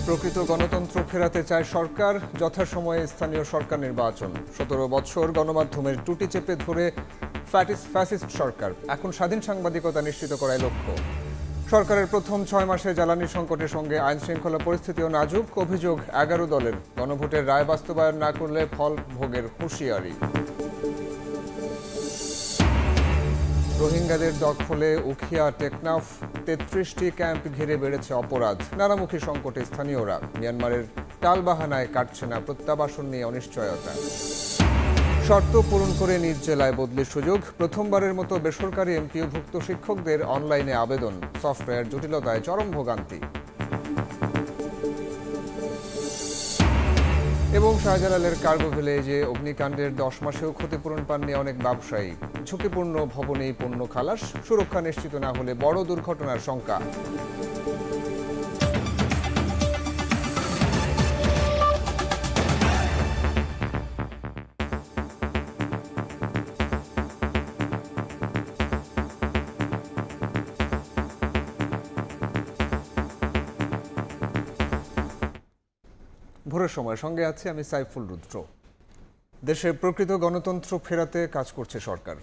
প্রকৃত গণতন্ত্র ফেরাতে চায় সরকার, যথাসময়ে স্থানীয় সরকার নির্বাচন। ১৭ বছর গণমাধ্যমের টুটি চেপে ধরে ফ্যাসিস্ট সরকার, এখন স্বাধীন সাংবাদিকতা নিশ্চিত করাই লক্ষ্য। সরকারের প্রথম ৬ মাসে জ্বালানি সংকটের সঙ্গে আইন শৃঙ্খলা পরিস্থিতিও নাজুক। অভিযোগ ১১ দলের, গণভোটের রায় বাস্তবায়ন না করলে ফল ভোগের হুঁশিয়ারি। রোহিঙ্গাদের দখলে উখিয়া টেকনাফ, ৩৩টি ক্যাম্প ঘিরে বেড়েছে অপরাধ। নানামুখী সংকটে স্থানীয়রা, মিয়ানমারের টালবাহানায় কাটছে না প্রত্যাবাসন নিয়ে অনিশ্চয়তা। শর্ত পূরণ করে নিজ জেলায় বদলির সুযোগ। প্রথমবারের মতো বেসরকারি এমপিওভুক্ত শিক্ষকদের অনলাইনে আবেদন। সফটওয়্যার জটিলতায় চরম ভোগান্তি। এবং শাহজালালের কার্গো ভিলেজে অগ্নিকাণ্ডের ১০ মাসেও ক্ষতিপূরণ পাননি অনেক ব্যবসায়ী। ঝুঁকিপূর্ণ ভবনেই পণ্য খালাস, সুরক্ষা নিশ্চিত না হলে বড় দুর্ঘটনার শঙ্কা। ভোরের সময় সঙ্গে আছে আমি সাইফুল রুদ্র। দেশে প্রকৃত গণতন্ত্র ফেরাতে কাজ করছে সরকার।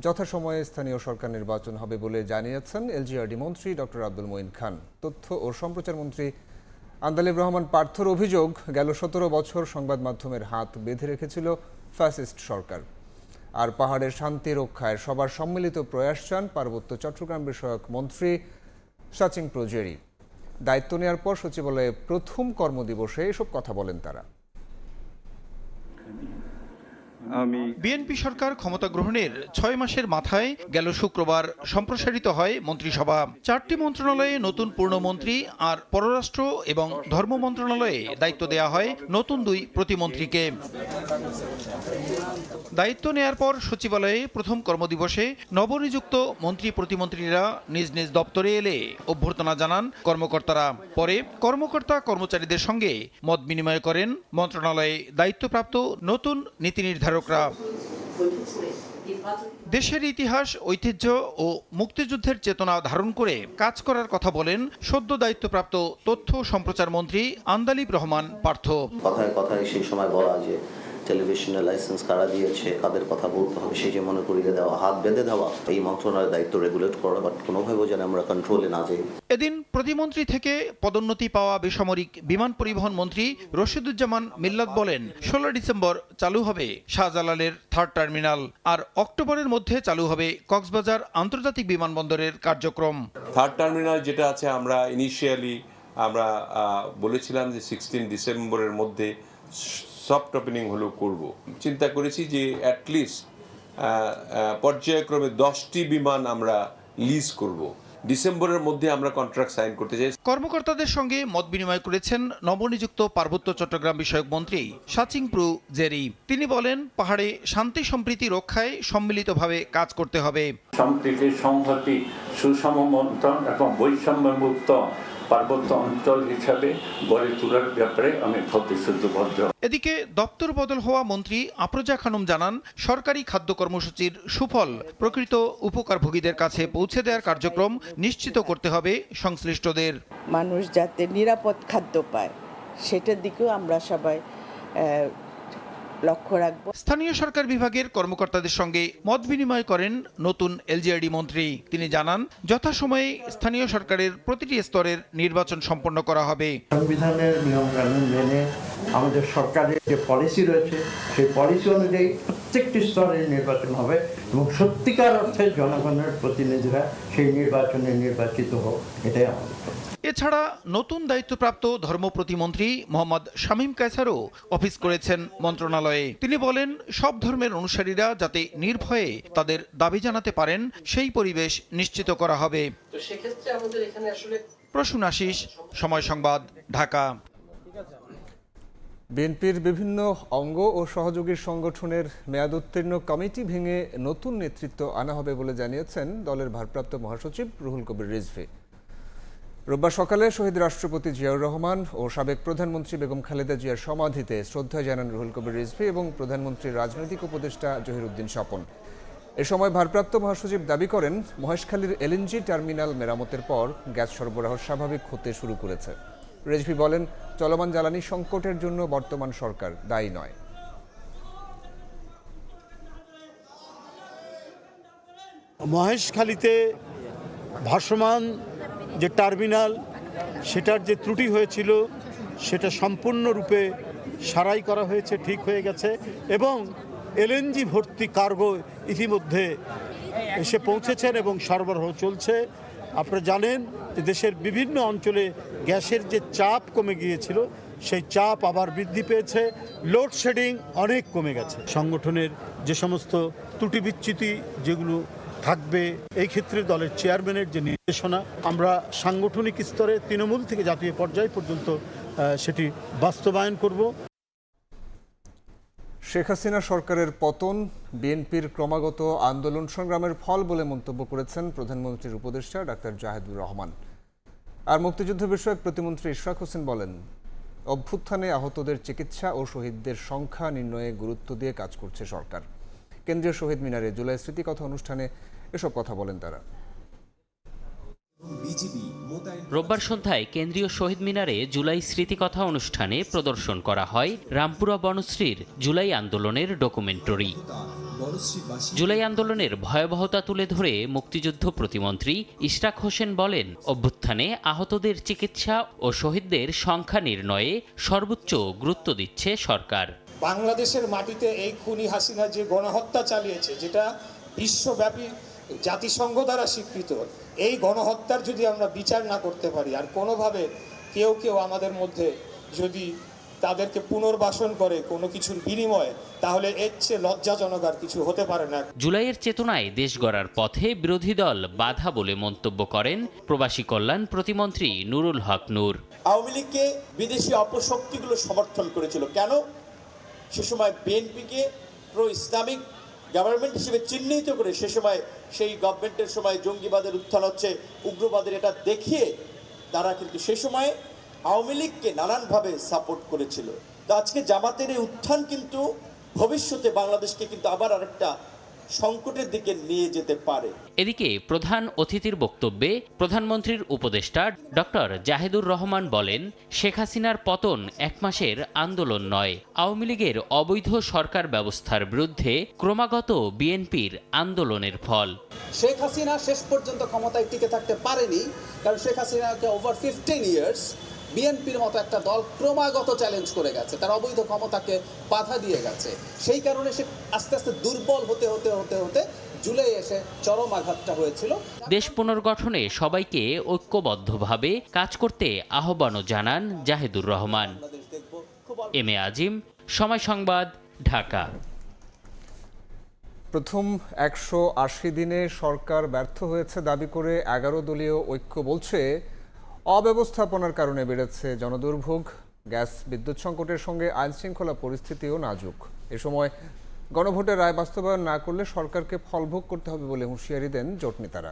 যথাসময়ে স্থানীয় সরকার নির্বাচন হবে বলে জানিয়েছেন এলজিআরডি মন্ত্রী ডক্টর আব্দুল মঈন খান। তথ্য ও সম্প্রচার মন্ত্রী আন্দালিব রহমান পার্থর অভিযোগ, গেল ১৭ বছর সংবাদ মাধ্যমের হাত বেঁধে রেখেছিল ফ্যাসিস্ট সরকার। আর পাহাড়ের শান্তি রক্ষায় সবার সম্মিলিত প্রয়াস চান পার্বত্য চট্টগ্রাম বিষয়ক মন্ত্রী সাচিং প্রজেরি। দায়িত্ব নেওয়ার পর সচিবালয়ে প্রথম কর্মদিবসে এসব কথা বলেন তারা। বিএনপি সরকার ক্ষমতা গ্রহণের ৬ মাসের মাথায় গেল শুক্রবার সম্প্রসারিত হয় মন্ত্রিসভা। ৪টি মন্ত্রণালয়ে নতুন পূর্ণমন্ত্রী আর পররাষ্ট্র এবং ধর্ম মন্ত্রণালয়ে দায়িত্ব দেওয়া হয় নতুন ২ প্রতিমন্ত্রীকে। দায়িত্ব নেয়ার পর সচিবালয়ে প্রথম কর্মদিবসে নবনিযুক্ত মন্ত্রী প্রতিমন্ত্রীরা নিজ নিজ দপ্তরে এলে অভ্যর্থনা জানান কর্মকর্তারা। পরে কর্মকর্তা কর্মচারীদের সঙ্গে মত বিনিময় করেন মন্ত্রণালয়ে দায়িত্বপ্রাপ্ত নতুন নীতি নির্ধারকরা। দেশের ইতিহাস, ঐতিহ্য ও মুক্তিযুদ্ধের চেতনা ধারণ করে কাজ করার কথা বলেন সদ্য দায়িত্বপ্রাপ্ত তথ্য সম্প্রচার মন্ত্রী আন্দালিব রহমান পার্থ। কথায় কথায় সেই সময় বলা যে টেলিভিশনের লাইসেন্স কারা দিয়েছে, কাদের কথা বলতে হবে সেই যে মনে করিয়ে দেওয়া, হাত বেঁধে দেওয়া, এই মন্ত্রণালয়ের দায়িত্ব রেগুলেট করা, বাট কোনোভাবেও যেন আমরা কন্ট্রোলে না যাই। এদিন প্রতিমন্ত্রী থেকে পদোন্নতি পাওয়া বেসামরিক বিমান পরিবহন মন্ত্রী রশিদুজ্জামান মিল্লাত বলেন, ১৬ ডিসেম্বর চালু হবে শাহজালালের 3rd টার্মিনাল, আর অক্টোবরের মধ্যে চালু হবে কক্সবাজার আন্তর্জাতিক বিমানবন্দরের কার্যক্রম। 3rd টার্মিনাল যেটা আছে, আমরা ইনিশিয়ালি বলেছিলাম যে 16 ডিসেম্বরের মধ্যে সফট ওপেনিং হলো করব। চিন্তা করেছি যে অ্যাটলিস্ট পর্যায়ক্রমে 10টি বিমান আমরা লিজ করব। ডিসেম্বরের মধ্যে আমরা কন্ট্রাক্ট সাইন করতে চাই। কর্মকর্তাদের সঙ্গে মত বিনিময় করেছেন নবনিযুক্ত পার্বত্য চট্টগ্রাম বিষয়ক মন্ত্রী সাচিং প্রজেরি। তিনি বলেন, পাহাড়ে শান্তি সম্প্রীতি রক্ষায় সম্মিলিতভাবে কাজ করতে হবে। সম্প্রীতি, সংহতি, সুষম বন্টন এবং বৈষম্যমুক্ত পার্বত্য অঞ্চল হিসাবে গড়ে তোলার ব্যাপারে আমি প্রতিশ্রুতিবদ্ধ। এদিকে দপ্তর বদল হওয়া মন্ত্রী আফরোজা খানম জানান, সরকারি খাদ্য কর্মসূচির সুফল প্রকৃত উপকারভোগীদের কাছে পৌঁছে দেওয়ার কার্যক্রম নিশ্চিত করতে হবে সংশ্লিষ্টদের। মানুষ যাতে নিরাপদ খাদ্য পায় সেটার দিকেও আমরা সবাই লক্ষ্য রাখব। স্থানীয় সরকার বিভাগের কর্মকর্তাদের সঙ্গে মত বিনিময় করেন নতুন এলজিআরডি মন্ত্রী। তিনি জানান, যথাসময়ে স্থানীয় সরকারের প্রতিটি স্তরের নির্বাচন সম্পন্ন করা হবে। সংবিধানের নিয়মকানুন মেনে আমাদের সরকারের যে পলিসি রয়েছে সেই পলিসি অনুযায়ী প্রত্যেকটি স্তরের নির্বাচন হবে এবং সত্যিকার অর্থে জনগণের প্রতিনিধিরা সেই নির্বাচনে নির্বাচিত হোক, এটাই আমাদের। এছাড়া নতুন দায়িত্বপ্রাপ্ত ধর্ম প্রতিমন্ত্রী মোহাম্মদ শামীম কায়সারও অফিস করেছেন মন্ত্রণালয়ে। তিনি বলেন, সব ধর্মের অনুসারীরা যাতে নির্ভয়ে তাদের দাবি জানাতে পারেন সেই পরিবেশ নিশ্চিত করা হবে। প্রসূন আশিস, সময় সংবাদ, ঢাকা। বিএনপির বিভিন্ন অঙ্গ ও সহযোগী সংগঠনের মেয়াদোত্তীর্ণ কমিটি ভেঙে নতুন নেতৃত্ব আনা হবে বলে জানিয়েছেন দলের ভারপ্রাপ্ত মহাসচিব রুহুল কবির রিজভী। রোববার সকালে শহীদ রাষ্ট্রপতি জিয়াউর রহমান ও সাবেক প্রধানমন্ত্রী বেগম খালেদা জিয়ার সমাধিতে শ্রদ্ধা জানান রুহুল কবির রিজভী এবং প্রধানমন্ত্রীর রাজনৈতিক উপদেষ্টা জহিরুদ্দিন স্বপন। এ সময় ভারপ্রাপ্ত মহাসচিব দাবি করেন, মহেশখালীর এলএনজি টার্মিনাল মেরামতের পর গ্যাস সরবরাহ স্বাভাবিক হতে শুরু করেছে। রেজভি বলেন, চলমান জ্বালানি সংকটের জন্য বর্তমান সরকার দায়ী নয়। মহেশখালীতে ভাসমান যে টার্মিনাল, সেটার যে ত্রুটি হয়েছিল সেটা সম্পূর্ণরূপে সারাই করা হয়েছে, ঠিক হয়ে গেছে, এবং এলএনজি ভর্তি কার্গো ইতিমধ্যে এসে পৌঁছেছেন এবং সরবরাহ চলছে। আপনারা জানেন যে দেশের বিভিন্ন অঞ্চলে গ্যাসের যে চাপ কমে গিয়েছিল সেই চাপ আবার বৃদ্ধি পেয়েছে, লোডশেডিং অনেক কমে গেছে। সংগঠনের যে সমস্ত ত্রুটি বিচ্যুতি যেগুলো থাকবে, এই ক্ষেত্রে দলের চেয়ারম্যানের যে নির্দেশনা, আমরা সাংগঠনিক স্তরে তৃণমূল থেকে জাতীয় পর্যায় পর্যন্ত সেটি বাস্তবায়ন করব। শেখ হাসিনা সরকারের পতন বিএনপির ক্রমাগত আন্দোলন সংগ্রামের ফল বলে মন্তব্য করেছেন প্রধানমন্ত্রীর উপদেষ্টা ডাক্তার জাহেদুর রহমান। আর মুক্তিযুদ্ধ বিষয়ক প্রতিমন্ত্রী ইশরাক হোসেন বলেন, অভ্যুত্থানে আহতদের চিকিৎসা ও শহীদদের সংখ্যা নির্ণয়ে গুরুত্ব দিয়ে কাজ করছে সরকার। কেন্দ্রীয় শহীদ মিনারে জুলাই স্মৃতিকথা অনুষ্ঠানে এসব কথা বলেন তারা। রোববার সন্ধ্যায় কেন্দ্রীয় শহীদ মিনারে জুলাই স্মৃতিকথা অনুষ্ঠানে প্রদর্শন করা হয় রামপুরা বনশ্রীর জুলাই আন্দোলনের ডকুমেন্টারি। জুলাই আন্দোলনের ভয়াবহতা তুলে ধরে মুক্তিযুদ্ধ প্রতিমন্ত্রী ইশরাক হোসেন বলেন, অভ্যুত্থানে আহতদের চিকিৎসা ও শহীদদের সংখ্যা নির্ণয়ে সর্বোচ্চ গুরুত্ব দিচ্ছে সরকার। বাংলাদেশের মাটিতে এই খুনি হাসিনা যে গণহত্যা চালিয়েছে, যেটা বিশ্বব্যাপী জাতিসংঘ দ্বারা স্বীকৃত, এই গণহত্যার যদি আমরা বিচার না করতে পারি, আর কোনোভাবে কেউ আমাদের মধ্যে যদি তাদেরকে পুনর্বাসন করে কোনো কিছুর বিনিময়ে, তাহলে এর চেয়ে লজ্জাজনক আর কিছু হতে পারে না। জুলাইয়ের চেতনায় দেশ গড়ার পথে বিরোধী দল বাধা বলে মন্তব্য করেন প্রবাসী কল্যাণ প্রতিমন্ত্রী নুরুল হক নূর। আওয়ামী লীগকে বিদেশি অপশক্তিগুলো সমর্থন করেছিল কেন? সে সময় বিএনপিকে প্রো ইসলামিক গভর্নমেন্ট হিসেবে চিহ্নিত করে সে সময় সেই গভর্নমেন্টের সময় জঙ্গিবাদের উত্থান হচ্ছে, উগ্রবাদের, এটা দেখিয়ে তারা কিন্তু সে সময় আওয়ামী লীগকে নানানভাবে সাপোর্ট করেছিল। তো আজকে জামাতের এই উত্থান কিন্তু ভবিষ্যতে বাংলাদেশকে কিন্তু আবার আরেকটা সংকটের দিকে নিয়ে যেতে পারে। এদিকে প্রধান অতিথির বক্তব্যে প্রধানমন্ত্রীর উপদেষ্টা ডক্টর জাহেদুর রহমান বলেন, শেখ হাসিনার পতন এক মাসের আন্দোলন নয়, আওয়ামী লীগের অবৈধ সরকার ব্যবস্থার বিরুদ্ধে ক্রমাগত বিএনপির আন্দোলনের ফল। শেখ হাসিনা শেষ পর্যন্ত ক্ষমতায় টিকে থাকতে পারেনি, কারণ শেখ হাসিনাকে ওভার 15 ইয়ার্স বিএনপির মতো একটা দল ক্রমাগত চ্যালেঞ্জ করে গেছে, তার অবৈধ ক্ষমতাকে বাধা দিয়ে গেছে। সেই কারণে সে আস্তে আস্তে দুর্বল হতে হতে হতে হতে জুলাই এসে চরম আঘাতটা হয়েছিল। দেশ পুনর্গঠনে সবাইকে ঐক্যবদ্ধভাবে কাজ করতে আহ্বানও জানান জাহেদুর রহমান। এম এ আজিম, সময় সংবাদ, ঢাকা। প্রথম 180 দিনে সরকার ব্যর্থ হয়েছে দাবি করে 11 দলীয় ঐক্য বলছে, অব্যবস্থাপনার কারণে বেড়েছে জনদুর্ভোগ, গ্যাস বিদ্যুৎ সংকটের সঙ্গে আইন শৃঙ্খলা পরিস্থিতিও নাজুক। এ সময় গণভোটের রায় বাস্তবায়ন না করলে সরকারকে ফলভোগ করতে হবে বলে হুঁশিয়ারি দেন জোট নেতারা।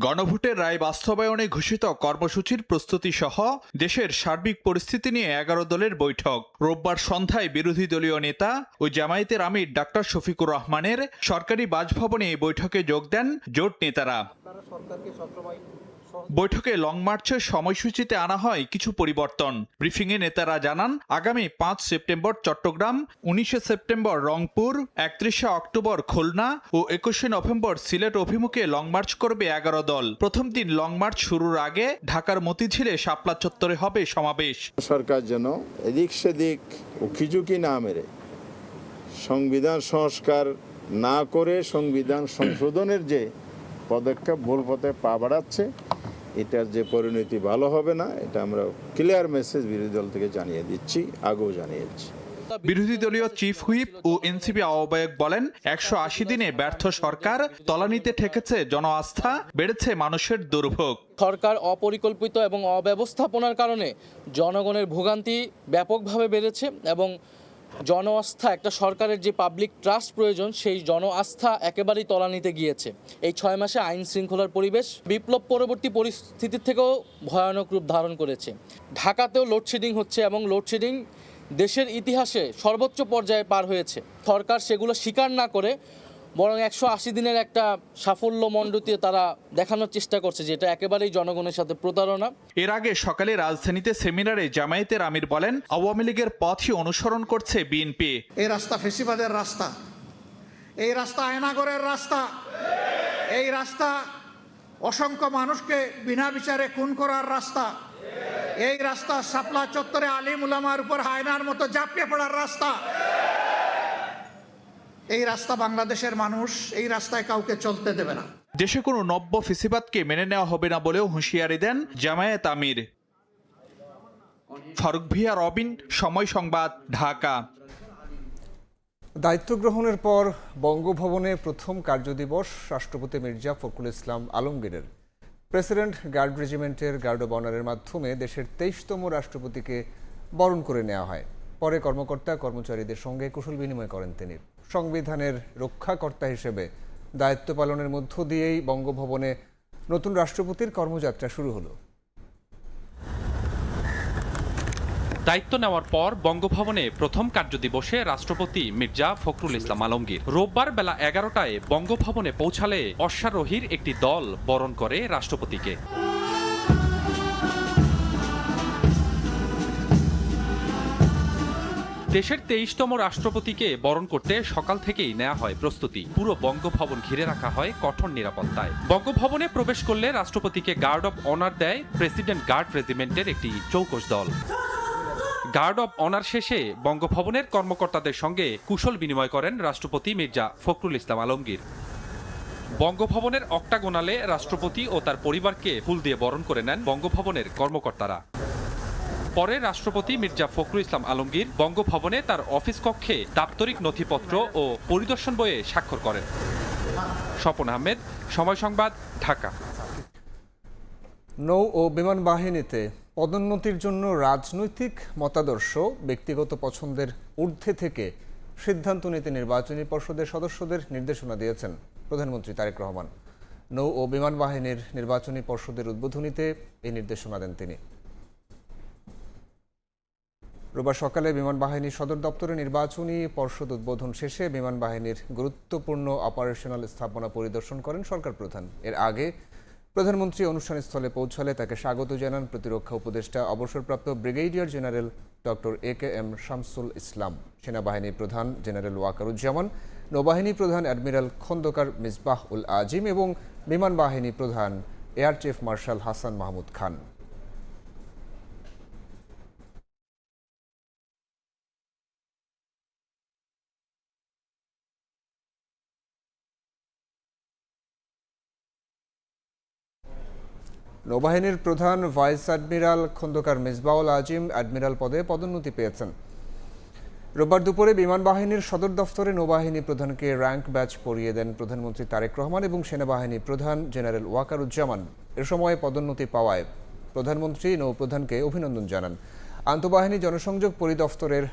গণভোটের রায় বাস্তবায়নে ঘোষিত কর্মসূচির প্রস্তুতি সহ দেশের সার্বিক পরিস্থিতি নিয়ে 11 দলের বৈঠক। রোববার সন্ধ্যায় বিরোধী দলীয় নেতা ও জামায়াতের আমির ডাক্তার শফিকুর রহমানের সরকারি বাসভবনে এই বৈঠকে যোগ দেন জোট নেতারা। বৈঠকে লং মার্চের সময়সূচিতে আনা হয় কিছু পরিবর্তন। ব্রিফিংয়ে নেতারা জানান, আগামী 5 September Chittagong, 19 September Rangpur, 31 October Khulna ও 21 নভেম্বর সিলেট অভিমুখে লং মার্চ করবে 11 দল। প্রথম দিন লং মার্চ শুরুর আগে ঢাকার মতিঝিলে শাপলা চত্বরে হবে সমাবেশ। সরকার যেন এদিক সেদিক উকিঝুঁকি না মেরে সংবিধান সংস্কার না করে সংবিধান সংশোধনের যে পদক্ষেপ ভুল পথে পা বাড়াচ্ছে, এটার যে পরিণতি ভালো হবে না, এটা আমরা ক্লিয়ার মেসেজ বিরোধী দল থেকে জানিয়ে দিচ্ছি, আগেও জানিয়েছি। বিরোধী দলীয় চিফ হুইপ ও এনসিপি আহ্বায়ক বলেন, 180 দিনে ব্যর্থ সরকার, তলানিতে ঠেকেছে জন আস্থা, বেড়েছে মানুষের দুর্ভোগ। সরকার অপরিকল্পিত এবং অব্যবস্থাপনার কারণে জনগণের ভোগান্তি ব্যাপকভাবে বেড়েছে এবং জন আস্থা, একটা সরকারের যে পাবলিক ট্রাস্ট প্রয়োজন, সেই জন আস্থা একেবারেই তলানিতে গিয়েছে। এই 6 মাসে আইন শৃঙ্খলার পরিবেশ বিপ্লব পরবর্তী পরিস্থিতির থেকেও ভয়ানক রূপ ধারণ করেছে। ঢাকাতেও লোডশেডিং হচ্ছে এবং লোডশেডিং দেশের ইতিহাসে সর্বোচ্চ পর্যায়ে পার হয়েছে। সরকার সেগুলো স্বীকার না করে বরং 180 দিনের একটা সাফল্য মণ্ডিত তারা দেখানোর চেষ্টা করছে, যেটা একেবারেই জনগণের সাথে প্রতারণা। এর আগে সকালে রাজধানীতে সেমিনারে জামায়াতের আমির বলেন, আওয়ামী লীগের পথই অনুসরণ করছে বিএনপি। এই রাস্তা ফেসিবাদের রাস্তা, এই রাস্তা আয়নাগরের রাস্তা, এই রাস্তা অসংখ্য মানুষকে বিনা বিচারে খুন করার রাস্তা, এই রাস্তা শাপলা চত্বরে আলিম উলামার উপর হায়নার মতো ঝাঁপিয়ে পড়ার রাস্তা। এই রাস্তা বাংলাদেশের মানুষ এই রাস্তায় কাউকে চলতে দেবে না। দেশে কোনো নব্য ফেসিবাদকে মেনে নেওয়া হবে না বলেও হুঁশিয়ারি দেন জামায়াত আমির। ফারুক ভিয়া, রবিন, সময় সংবাদ, ঢাকা। দায়িত্ব গ্রহণের পর বঙ্গভবনে প্রথম কার্যদিবস রাষ্ট্রপতি মির্জা ফখরুল ইসলাম আলমগীরের। প্রেসিডেন্ট গার্ড রেজিমেন্টের গার্ড অব অনারের মাধ্যমে দেশের 23তম রাষ্ট্রপতিকে বরণ করে নেওয়া হয়। পরে কর্মকর্তা কর্মচারীদের সঙ্গে কুশল বিনিময় করেন তিনি। সংবিধানের রক্ষাকর্তা হিসেবে দায়িত্ব পালনের মধ্য দিয়েই বঙ্গভবনে নতুন রাষ্ট্রপতির কর্মযাত্রা শুরু হলো। দায়িত্ব নেওয়ার পর বঙ্গভবনে প্রথম কার্যদিবসে রাষ্ট্রপতি মির্জা ফখরুল ইসলাম আলমগীর রোববার বেলা 11টায় বঙ্গভবনে পৌঁছালে অশ্বারোহীর একটি দল বরণ করে রাষ্ট্রপতিকে। দেশের 23তম রাষ্ট্রপতিকে বরণ করতে সকাল থেকেই নেওয়া হয় প্রস্তুতি। পুরো বঙ্গভবন ঘিরে রাখা হয় কঠোর নিরাপত্তায়। বঙ্গভবনে প্রবেশ করলে রাষ্ট্রপতিকে গার্ড অব অনার দেয় প্রেসিডেন্ট গার্ড রেজিমেন্টের একটি চৌকস দল। গার্ড অব অনার শেষে বঙ্গভবনের কর্মকর্তাদের সঙ্গে কুশল বিনিময় করেন রাষ্ট্রপতি মির্জা ফখরুল ইসলাম আলমগীর। বঙ্গভবনের অক্টাগোনালে রাষ্ট্রপতি ও তার পরিবারকে ফুল দিয়ে বরণ করে নেন বঙ্গভবনের কর্মকর্তারা। পরে রাষ্ট্রপতি মির্জা ফখরুল ইসলাম আলমগীর বঙ্গভবনে তার অফিস কক্ষে দাপ্তরিক নথিপত্র ও পরিদর্শন বইয়ে স্বাক্ষর করেন। স্বপন আহমেদ, সময় সংবাদ, ঢাকা। নৌ ও বিমান বাহিনীতে পদোন্নতির জন্য রাজনৈতিক মতাদর্শ, ব্যক্তিগত পছন্দের ঊর্ধ্বে থেকে সিদ্ধান্ত নিতে নির্বাচনী পর্ষদের সদস্যদের নির্দেশনা দিয়েছেন প্রধানমন্ত্রী তারেক রহমান। নৌ ও বিমান বাহিনীর নির্বাচনী পর্ষদের উদ্বোধনীতে এই নির্দেশনা দেন তিনি। রোববার সকালে বিমান বাহিনীর সদর দপ্তরে নির্বাচনী পর্ষদ উদ্বোধন শেষে বিমান বাহিনীর গুরুত্বপূর্ণ অপারেশনাল স্থাপনা পরিদর্শন করেন সরকার প্রধান। এর আগে প্রধানমন্ত্রী অনুষ্ঠানস্থলে পৌঁছালে তাকে স্বাগত জানান প্রতিরক্ষা উপদেষ্টা অবসরপ্রাপ্ত brigadier general doctor AKM Shamsul Islam, সেনাবাহিনী প্রধান জেনারেল ওয়াকারুজ্জামান, নৌবাহিনী প্রধান অ্যাডমিরাল খন্দকার মিসবাহ উল আজিম এবং বিমান বাহিনী প্রধান air chief marshal Hasan Mahmud Khan. নৌবাহিনীর প্রধান vice admiral Khandakar Misbaul Azim admiral পদে পদোন্নতি পেয়েছেন। রোববার দুপুরে বিমান বাহিনীর সদর দফতরে নৌবাহিনী প্রধানকে র্যাঙ্ক ব্যাচ পরিয়ে দেন প্রধানমন্ত্রী তারেক রহমান এবং সেনাবাহিনী প্রধান জেনারেল ওয়াকারুজ্জামান। এ সময় পদোন্নতি পাওয়ায় প্রধানমন্ত্রী নৌপ্রধানকে অভিনন্দন জানান। আন্তঃবাহিনী জনসংযোগ পরিদফতরের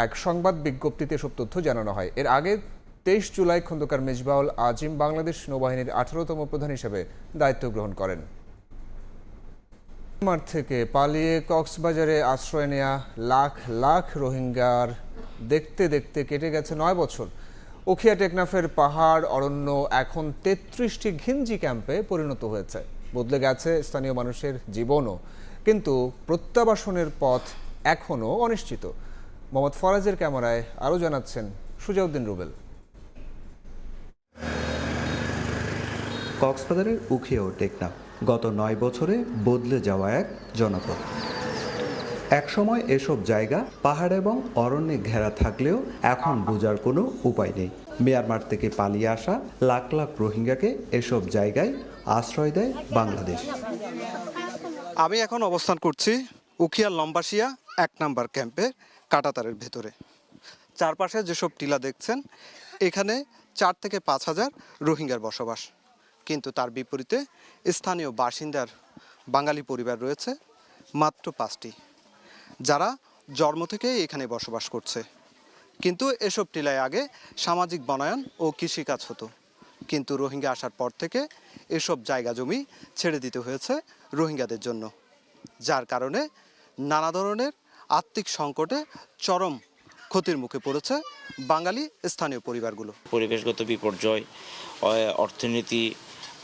এক সংবাদ বিজ্ঞপ্তিতে সব তথ্য জানানো হয়। এর আগে 23 জুলাই খন্দকার মিসবাউল আজিম বাংলাদেশ নৌবাহিনীর 18তম প্রধান হিসেবে দায়িত্ব গ্রহণ করেন। মাঠ থেকে পালিয়ে কক্সবাজারে আশ্রয় নেয়া লাখ লাখ রোহিঙ্গার দেখতে দেখতে কেটে গেছে 9 বছর। উখিয়া টেকনাফের পাহাড় অরণ্য এখন 33টি ঘিঞ্জি ক্যাম্পে পরিণত হয়েছে। বদলে গেছে স্থানীয় মানুষের জীবনও, কিন্তু প্রত্যাবাসনের পথ এখনও অনিশ্চিত। মোহাম্মদ ফরাজের ক্যামেরায় আরও জানাচ্ছেন সুজাউদ্দিন রুবেল। কক্সবাজারের উখিয়া ও টেকনাফ গত 9 বছরে বদলে যাওয়া এক জনপদ। একসময় এসব জায়গা পাহাড় এবং অরণ্যে ঘেরা থাকলেও এখন বোঝার কোনো উপায় নেই। মিয়ানমার থেকে পালিয়ে আসা লাখ লাখ রোহিঙ্গাকে এসব জায়গায় আশ্রয় দেয় বাংলাদেশ। আমি এখন অবস্থান করছি উখিয়ার লম্বাসিয়া 1 নম্বর ক্যাম্পের কাঁটাতারের ভেতরে। চারপাশে যেসব টিলা দেখছেন, এখানে 4 থেকে 5 হাজার রোহিঙ্গার বসবাস, কিন্তু তার বিপরীতে স্থানীয় বাসিন্দার বাঙালি পরিবার রয়েছে মাত্র 5টি, যারা জন্ম থেকেই এখানে বসবাস করছে। কিন্তু এসব টিলায় আগে সামাজিক বনায়ন ও কৃষিকাজ হতো, কিন্তু রোহিঙ্গা আসার পর থেকে এসব জায়গা জমি ছেড়ে দিতে হয়েছে রোহিঙ্গাদের জন্য, যার কারণে নানা ধরনের আর্থিক সংকটে চরম ক্ষতির মুখে পড়েছে বাঙালি স্থানীয় পরিবারগুলো। পরিবেশগত বিপর্যয়, অর্থনীতি,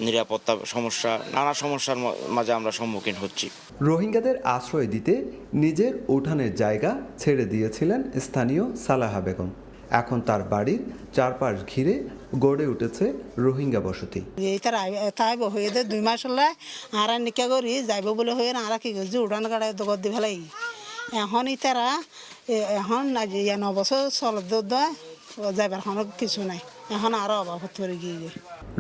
নিরাপত্তা সমস্যা, নানা সমস্যার মাঝে আমরা সম্মুখীন হচ্ছি। রোহিঙ্গাদের আশ্রয় দিতে নিজের উঠানের জায়গা ছেড়ে দিয়েছিলেন স্থানীয় সালাহা বেগম। এখন তার বাড়ির চারপাশ ঘিরে গড়ে উঠেছে রোহিঙ্গা বসতি। তাই হয়ে 2 মাস হলে আর নিকা করি যাইব বলে হয়ে আর কি করছি উঠান গাড়ায় দোকান দি ফেলাই এখন তারা এখন 9 বছর চলত যাইবার কিছু নাই, এখন আরো অভাব হতে গিয়ে।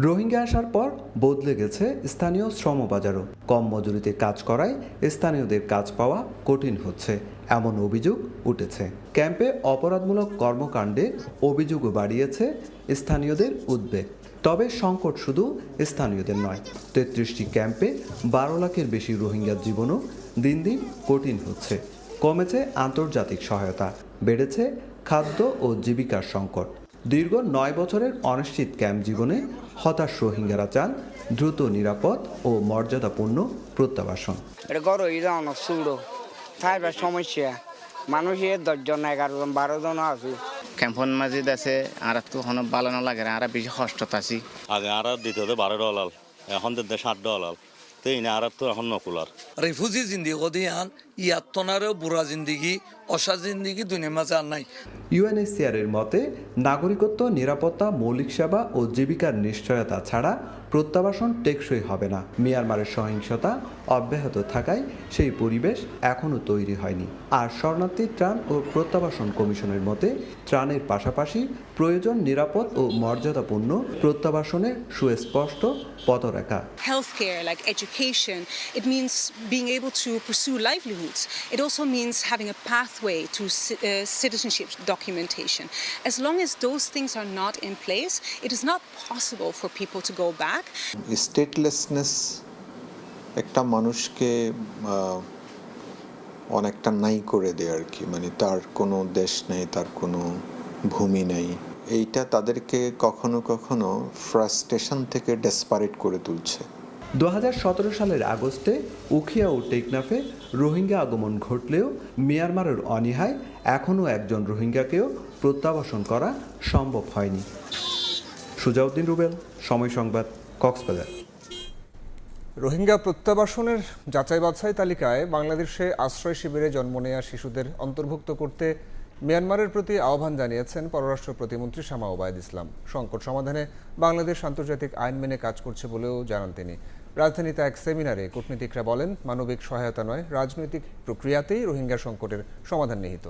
রোহিঙ্গা আসার পর বদলে গেছে স্থানীয় শ্রমবাজারও। কম মজুরিতে কাজ করায় স্থানীয়দের কাজ পাওয়া কঠিন হচ্ছে, এমন অভিযোগ উঠেছে। ক্যাম্পে অপরাধমূলক কর্মকাণ্ডে অভিযোগও বাড়িয়েছে স্থানীয়দের উদ্বেগ। তবে সংকট শুধু স্থানীয়দের নয়, 33টি ক্যাম্পে 12 লাখের বেশি রোহিঙ্গার জীবনও দিন দিন কঠিন হচ্ছে। কমেছে আন্তর্জাতিক সহায়তা, বেড়েছে খাদ্য ও জীবিকার সংকট। দীর্ঘ 9 বছরের অনিশ্চিত ক্যাম্প জীবনে হতাশ রোহিঙ্গারা চান দ্রুত, নিরাপদ ও মর্যাদাপূর্ণ প্রত্যাবাসন। সমস্যা মানুষের 10 জন 11 জন 12 জন আছে ক্যাম্পন মাঝে আছে আর তো কোনো ভালো না লাগে আর বেশি কষ্ট আছি। আগে আর দিতে $12, এখন দিতে $7, তো এই না আর তো এখন নকুলার। রিফিউজি জিন্দিগি ওদিয়ান ইয়াত্তনারও বুড়া জিন্দিগি অসা জিন্দিগি দুনিয়ার মাঝে আর নাই। ইউএনএইচসিআরের মতে নাগরিকত্ব, নিরাপত্তা, মৌলিক সেবা ও জীবিকার নিশ্চয়তা ছাড়া প্রত্যাবাসন টেকসই হবে না। মিয়ানমারের সহিংসতা অব্যাহত থাকায় সেই পরিবেশ এখনও তৈরি হয়নি। আর শরণার্থী ত্রাণ ও প্রত্যাবাসন কমিশনের মতে ত্রাণের পাশাপাশি প্রয়োজন নিরাপদ ও মর্যাদাপূর্ণ প্রত্যাবাসনের সুস্পষ্ট পথরেখা। Healthcare, like education, it means being able to pursue livelihoods. It also means having a pathway to citizenship documentation. As long as those things are not in place, it is not possible for people to go back. স্টেটলেসনেস একটা মানুষকে অনেকটা নাই করে দেয় আর কি, মানে তার কোনো দেশ নেই, তার কোনো ভূমি নেই। এইটা তাদেরকে কখনো কখনো ফ্রাস্ট্রেশন থেকে ডেসপারেট করে তুলছে। 2017 সালের আগস্টে উখিয়া ও টেকনাফে রোহিঙ্গা আগমন ঘটলেও মিয়ানমারের অনীহায় এখনও একজন রোহিঙ্গাকেও প্রত্যাবাসন করা সম্ভব হয়নি। সুজাউদ্দিন রুবেল, সময় সংবাদ, কক্সবাজার। রোহিঙ্গা প্রত্যাবাসনের যাচাই বাছাই তালিকায় বাংলাদেশে আশ্রয় শিবিরে জন্ম নেওয়া শিশুদের অন্তর্ভুক্ত করতে মিয়ানমারের প্রতি আহ্বান জানিয়েছেন পররাষ্ট্র প্রতিমন্ত্রী শামা ওবায়দ ইসলাম। সংকট সমাধানে বাংলাদেশ আন্তর্জাতিক আইন মেনে কাজ করছে বলেও জানান তিনি। রাজধানীতে এক সেমিনারে কূটনীতিকরা বলেন, মানবিক সহায়তা নয়, রাজনৈতিক প্রক্রিয়াতেই রোহিঙ্গা সংকটের সমাধান নিহিত।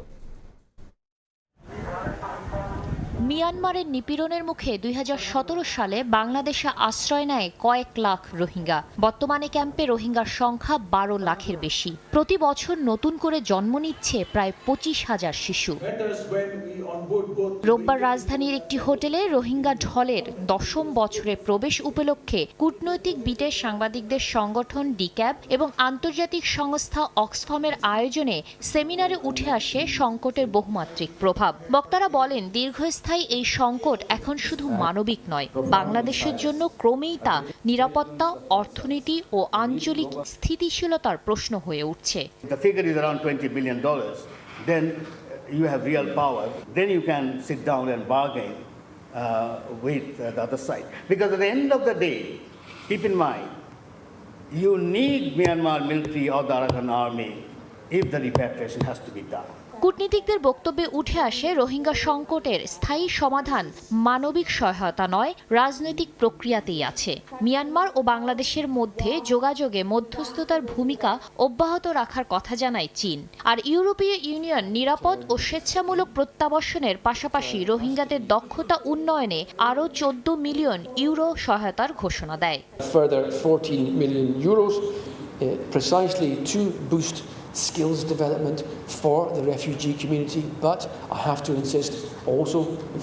মিয়ানমারের নিপীড়নের মুখে 2017 সালে বাংলাদেশে আশ্রয় নেয় কয়েক লাখ রোহিঙ্গা। বর্তমানে ক্যাম্পে রোহিঙ্গার সংখ্যা 12 লাখের বেশি। প্রতি বছর নতুন করে জন্ম নিচ্ছে প্রায় 25,000 শিশু। রোববার রাজধানীর একটি হোটেলে রোহিঙ্গা ঢলের 10ম বছরে প্রবেশ উপলক্ষে কূটনৈতিক বিটের সাংবাদিকদের সংগঠন ডিক্যাব এবং আন্তর্জাতিক সংস্থা অক্সফামের আয়োজনে সেমিনারে উঠে আসে সংকটের বহুমাত্রিক প্রভাব। বক্তারা বলেন, দীর্ঘস্থায়ী এই সংকট এখন শুধু মানবিক নয়, বাংলাদেশের জন্য ক্রমেই তা নিরাপত্তা, অর্থনীতি ও আঞ্চলিক স্থিতিশীলতার প্রশ্ন হয়ে উঠছে। The figure is around $20 billion. Then you have real power. Then you can sit down and bargain with the other side. Because at the end of the day, keep in mind, you need Myanmar military or the Arakan army if the repatriation has to be done. কূটনীতিকদের বক্তব্যে উঠে আসে রোহিঙ্গা সংকটের স্থায়ী সমাধান মানবিক সহায়তা নয়, রাজনৈতিক প্রক্রিয়াতেই আছে। মিয়ানমার ও বাংলাদেশের মধ্যে যোগাযোগে মধ্যস্থতার ভূমিকা অব্যাহত রাখার কথা জানায় চীন। আর ইউরোপীয় ইউনিয়ন নিরাপদ ও স্বেচ্ছামূলক প্রত্যাবাসনের পাশাপাশি রোহিঙ্গাদের দক্ষতা উন্নয়নে আরও 14 মিলিয়ন ইউরো সহায়তার ঘোষণা দেয়। Further 14 million euros precisely to boost skills development for the refugee community, but I have to insist also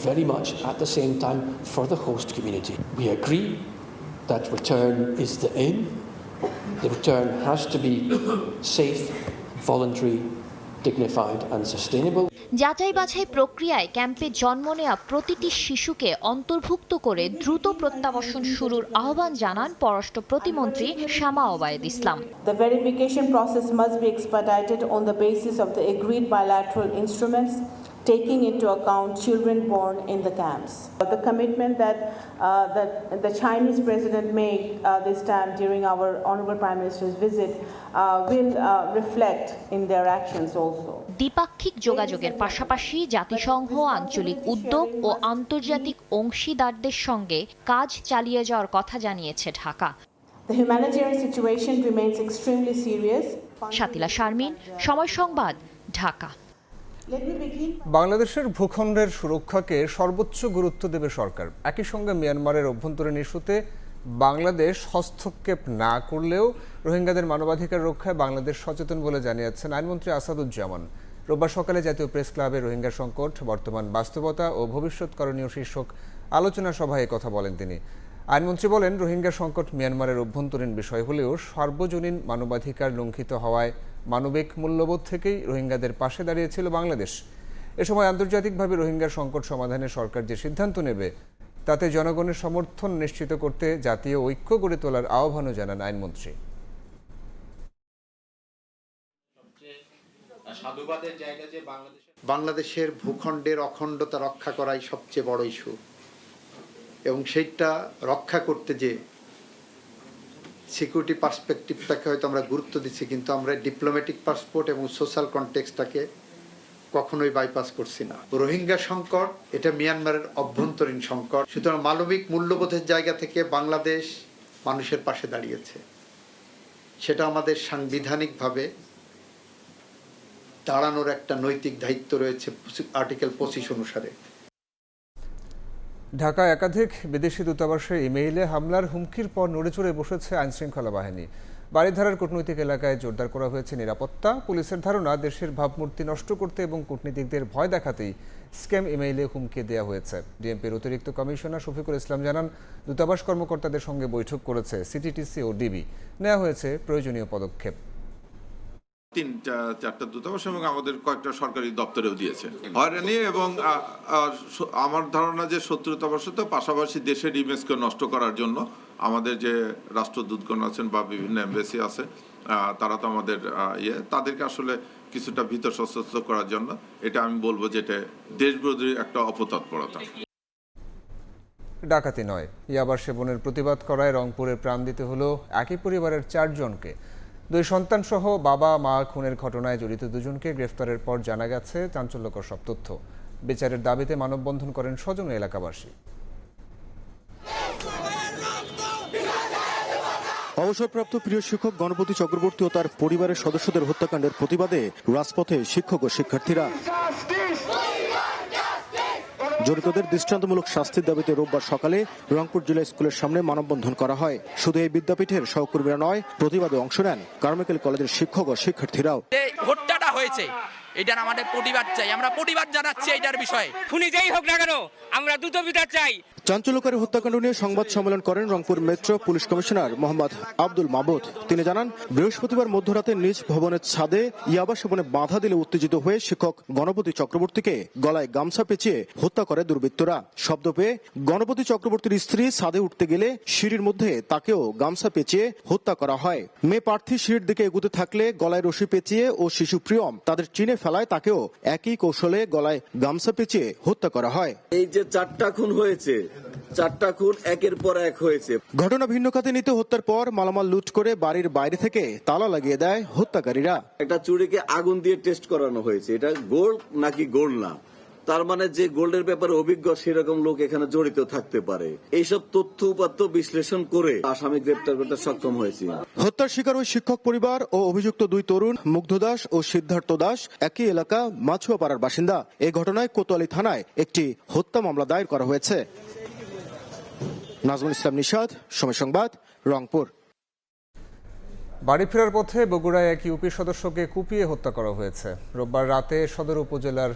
very much at the same time for the host community. We agree that return is the aim. The return has to be safe, voluntary, dignified and sustainable. যাচাই বাছাই প্রক্রিয়ায় ক্যাম্পে জন্ম নেওয়া প্রতিটি শিশুকে অন্তর্ভুক্ত করে দ্রুত প্রত্যাবাসন শুরুর আহ্বান জানান পররাষ্ট্র প্রতিমন্ত্রী শামা ওবায়দ ইসলাম। The verification process must be expedited on the basis of the agreed bilateral instruments, taking into account children born in the camps. The commitment that the Chinese president made this time during our Honorable Prime Minister's visit will reflect in their actions also. দ্বিপাক্ষিক যোগাযোগের পাশাপাশি জাতিসংঘ আঞ্চলিক উদ্যোগ ও আন্তর্জাতিক অংশীদারদের সঙ্গে কাজ চালিয়ে যাওয়ার কথা জানিয়েছে Dhaka. The humanitarian situation remains extremely serious. Shatila Sharmin, সময় সংবাদ, ঢাকা। বাংলাদেশের ভূখণ্ডের সুরক্ষাকে সর্বোচ্চ গুরুত্ব দেবে সরকার। একই সঙ্গে মিয়ানমারের অভ্যন্তরীণ ইস্যুতে বাংলাদেশ হস্তক্ষেপ না করলেও রোহিঙ্গাদের মানবাধিকার রক্ষায় বাংলাদেশ সচেতন বলে জানিয়েছেন আইনমন্ত্রী আসাদুজ্জামান। রোববার সকালে জাতীয় প্রেস ক্লাবে রোহিঙ্গা সংকট, বর্তমান বাস্তবতা ও ভবিষ্যৎ করণীয় শীর্ষক আলোচনা সভায় কথা বলেন তিনি। আইনমন্ত্রী বলেন, রোহিঙ্গা সংকট মিয়ানমারের অভ্যন্তরীণ বিষয় হলেও সার্বজনীন মানবাধিকার লঙ্ঘিত হওয়ায় মানবিক মূল্যবোধ থেকেই রোহিঙ্গাদের পাশে দাঁড়িয়েছিল বাংলাদেশ। এ সময় আন্তর্জাতিকভাবে রোহিঙ্গা সংকট সমাধানে সরকার যে সিদ্ধান্ত নেবে তাতে জনগণের সমর্থন নিশ্চিত করতে জাতীয় ঐক্য গড়ে তোলার আহ্বানও জানান আইনমন্ত্রী। বাংলাদেশের ভূখণ্ডের অখণ্ডতা রক্ষা করাই সবচেয়ে বড় ইস্যু, এবং সেইটা রক্ষা করতে যে সিকিউরিটি পার্সপেক্টিভটাকে হয়তো আমরা গুরুত্ব দিচ্ছি, কিন্তু আমরা ডিপ্লোম্যাটিক পাসপোর্ট এবং সোশ্যাল কনটেক্সটটাকে কখনোই বাইপাস করছি না। রোহিঙ্গা সংকট এটা মিয়ানমারের অভ্যন্তরীণ সংকট, সুতরাং মানবিক মূল্যবোধের জায়গা থেকে বাংলাদেশ মানুষের পাশে দাঁড়িয়েছে। সেটা আমাদের সাংবিধানিকভাবে দাঁড়ানোর একটা নৈতিক দায়িত্ব রয়েছে আর্টিকেল 25 অনুসারে। ঢাকায় একাধিক বিদেশি দূতাবাসে ইমেইলে হামলার হুমকির পর নড়েচড়ে বসেছে আইনশৃঙ্খলা বাহিনী। বারিধারার কূটনৈতিক এলাকায় জোরদার করা হয়েছে নিরাপত্তা। পুলিশের ধারণা, দেশের ভাবমূর্তি নষ্ট করতে এবং কূটনীতিকদের ভয় দেখাতেই স্ক্যাম ইমেইলে হুমকি দেওয়া হয়েছে। ডিএমপির অতিরিক্ত কমিশনার শফিকুল ইসলাম জানান, দূতাবাস কর্মকর্তাদের সঙ্গে বৈঠক করেছে সিটিটিসি ও ডিবি। নেওয়া হয়েছে প্রয়োজনীয় পদক্ষেপ। 3-4টা দূতাবাস এবং আমাদের কয়েকটা সরকারি দপ্তরেও দিয়েছে হয়রানি, এবং আমার ধারণা যে শত্রুতাবশত পাশাপাশি দেশের ইমেজকে নষ্ট করার জন্য আমাদের যে রাষ্ট্রদূতগণ আছেন বা বিভিন্ন এমবেসি আছে, তারা তো আমাদের তাদেরকে আসলে কিছুটা ভীত সশস্ত্র করার জন্য, এটা আমি বলবো যে এটা দেশবিরোধী একটা অপতৎপরতা। ডাকাতি নয়, ইয়াবা সেবনের প্রতিবাদ করায় রংপুরে প্রাণ দিতে হলো একই পরিবারের 4 জনকে। 2 সন্তান সহ বাবা মা খুনের ঘটনায় জড়িত 2 জনকে গ্রেফতারের পর জানা গেছে চাঞ্চল্যকর সব তথ্য। বিচারের দাবিতে মানববন্ধন করেন স্বজন এলাকাবাসী। অবসরপ্রাপ্ত প্রিয় শিক্ষক গণপতি চক্রবর্তী ও তার পরিবারের সদস্যদের হত্যাকাণ্ডের প্রতিবাদে রাজপথে শিক্ষক ও শিক্ষার্থীরা। জড়িতদের দৃষ্টান্তমূলক শাস্তির দাবিতে রোববার সকালে রংপুর জেলা স্কুলের সামনে মানববন্ধন করা হয়। শুধু এই বিদ্যাপীঠের সহকর্মীরা নয়, প্রতিবাদে অংশ নেন কারমাইকেল কলেজের শিক্ষক ও শিক্ষার্থীরাও। হত্যাটা হয়েছে, এটার আমাদের প্রতিবাদ চাই, আমরা প্রতিবাদ জানাচ্ছি এটার বিষয়ে। খুনি যেই হোক না কেন, আমরা দ্রুত বিচার চাই। চাঞ্চল্যকারী হত্যাকাণ্ড নিয়ে সংবাদ সম্মেলন করেন Rangpur metro police commissioner Mohammad Abdul মাবুদ। তিনি জানান, বৃহস্পতিবার মধ্যরাতে নিজ ভবনের ছাদে ইয়াবা সেবনে বাধা দিলে উত্তেজিত হয়ে শিক্ষক গণপতি চক্রবর্তীকে গলায় গামছা পেঁচিয়ে হত্যা করে দুর্বৃত্তরা। শব্দ পেয়ে গণপতি চক্রবর্তীর স্ত্রী ছাদে উঠতে গেলে সিঁড়ির মধ্যে তাকেও গামছা পেঁচিয়ে হত্যা করা হয়। মেয়ে প্রার্থী সিঁড়ির দিকে এগুতে থাকলে গলায় রশি পেঁচিয়ে ও শিশু প্রিয়ম তাদের চিনে ফেলায় তাকেও একই কৌশলে গলায় গামছা পেঁচিয়ে হত্যা করা হয়। এই যে 4টা খুন হয়েছে, 4টা খুন একের পর এক হয়েছে। ঘটনা ভিন্ন খাতে নিতে হত্যার পর মালামাল লুট করে বাড়ির বাইরে থেকে তালা লাগিয়ে দেয় হত্যাকারীরা। একটা চুরিকে আগুন দিয়ে টেস্ট করানো হয়েছে, এটা গোল্ড নাকি গোল্ড না, তার মানে যে গোল্ডের ব্যাপারে অভিজ্ঞ সেরকম লোক এখানে জড়িত থাকতে পারে। এইসব তথ্য উপাত্ত বিশ্লেষণ করে আসামি গ্রেপ্তার করতে সক্ষম হয়েছে। হত্যার শিকার ওই শিক্ষক পরিবার ও অভিযুক্ত 2 তরুণ মুগ্ধ দাস ও সিদ্ধার্থ দাস একই এলাকা মাছুয়াপাড়ার বাসিন্দা। এই ঘটনায় কোতোয়ালি থানায় একটি হত্যা মামলা দায়ের করা হয়েছে। নাজমুল ইসলাম নিশাদ, সময় সংবাদ, রংপুর। বাড়ি ফেরার পথে বগুড়ায় এক ইউপি সদস্যকে কুপিয়ে হত্যা করা হয়েছে। রোববার রাতে সদর উপজেলার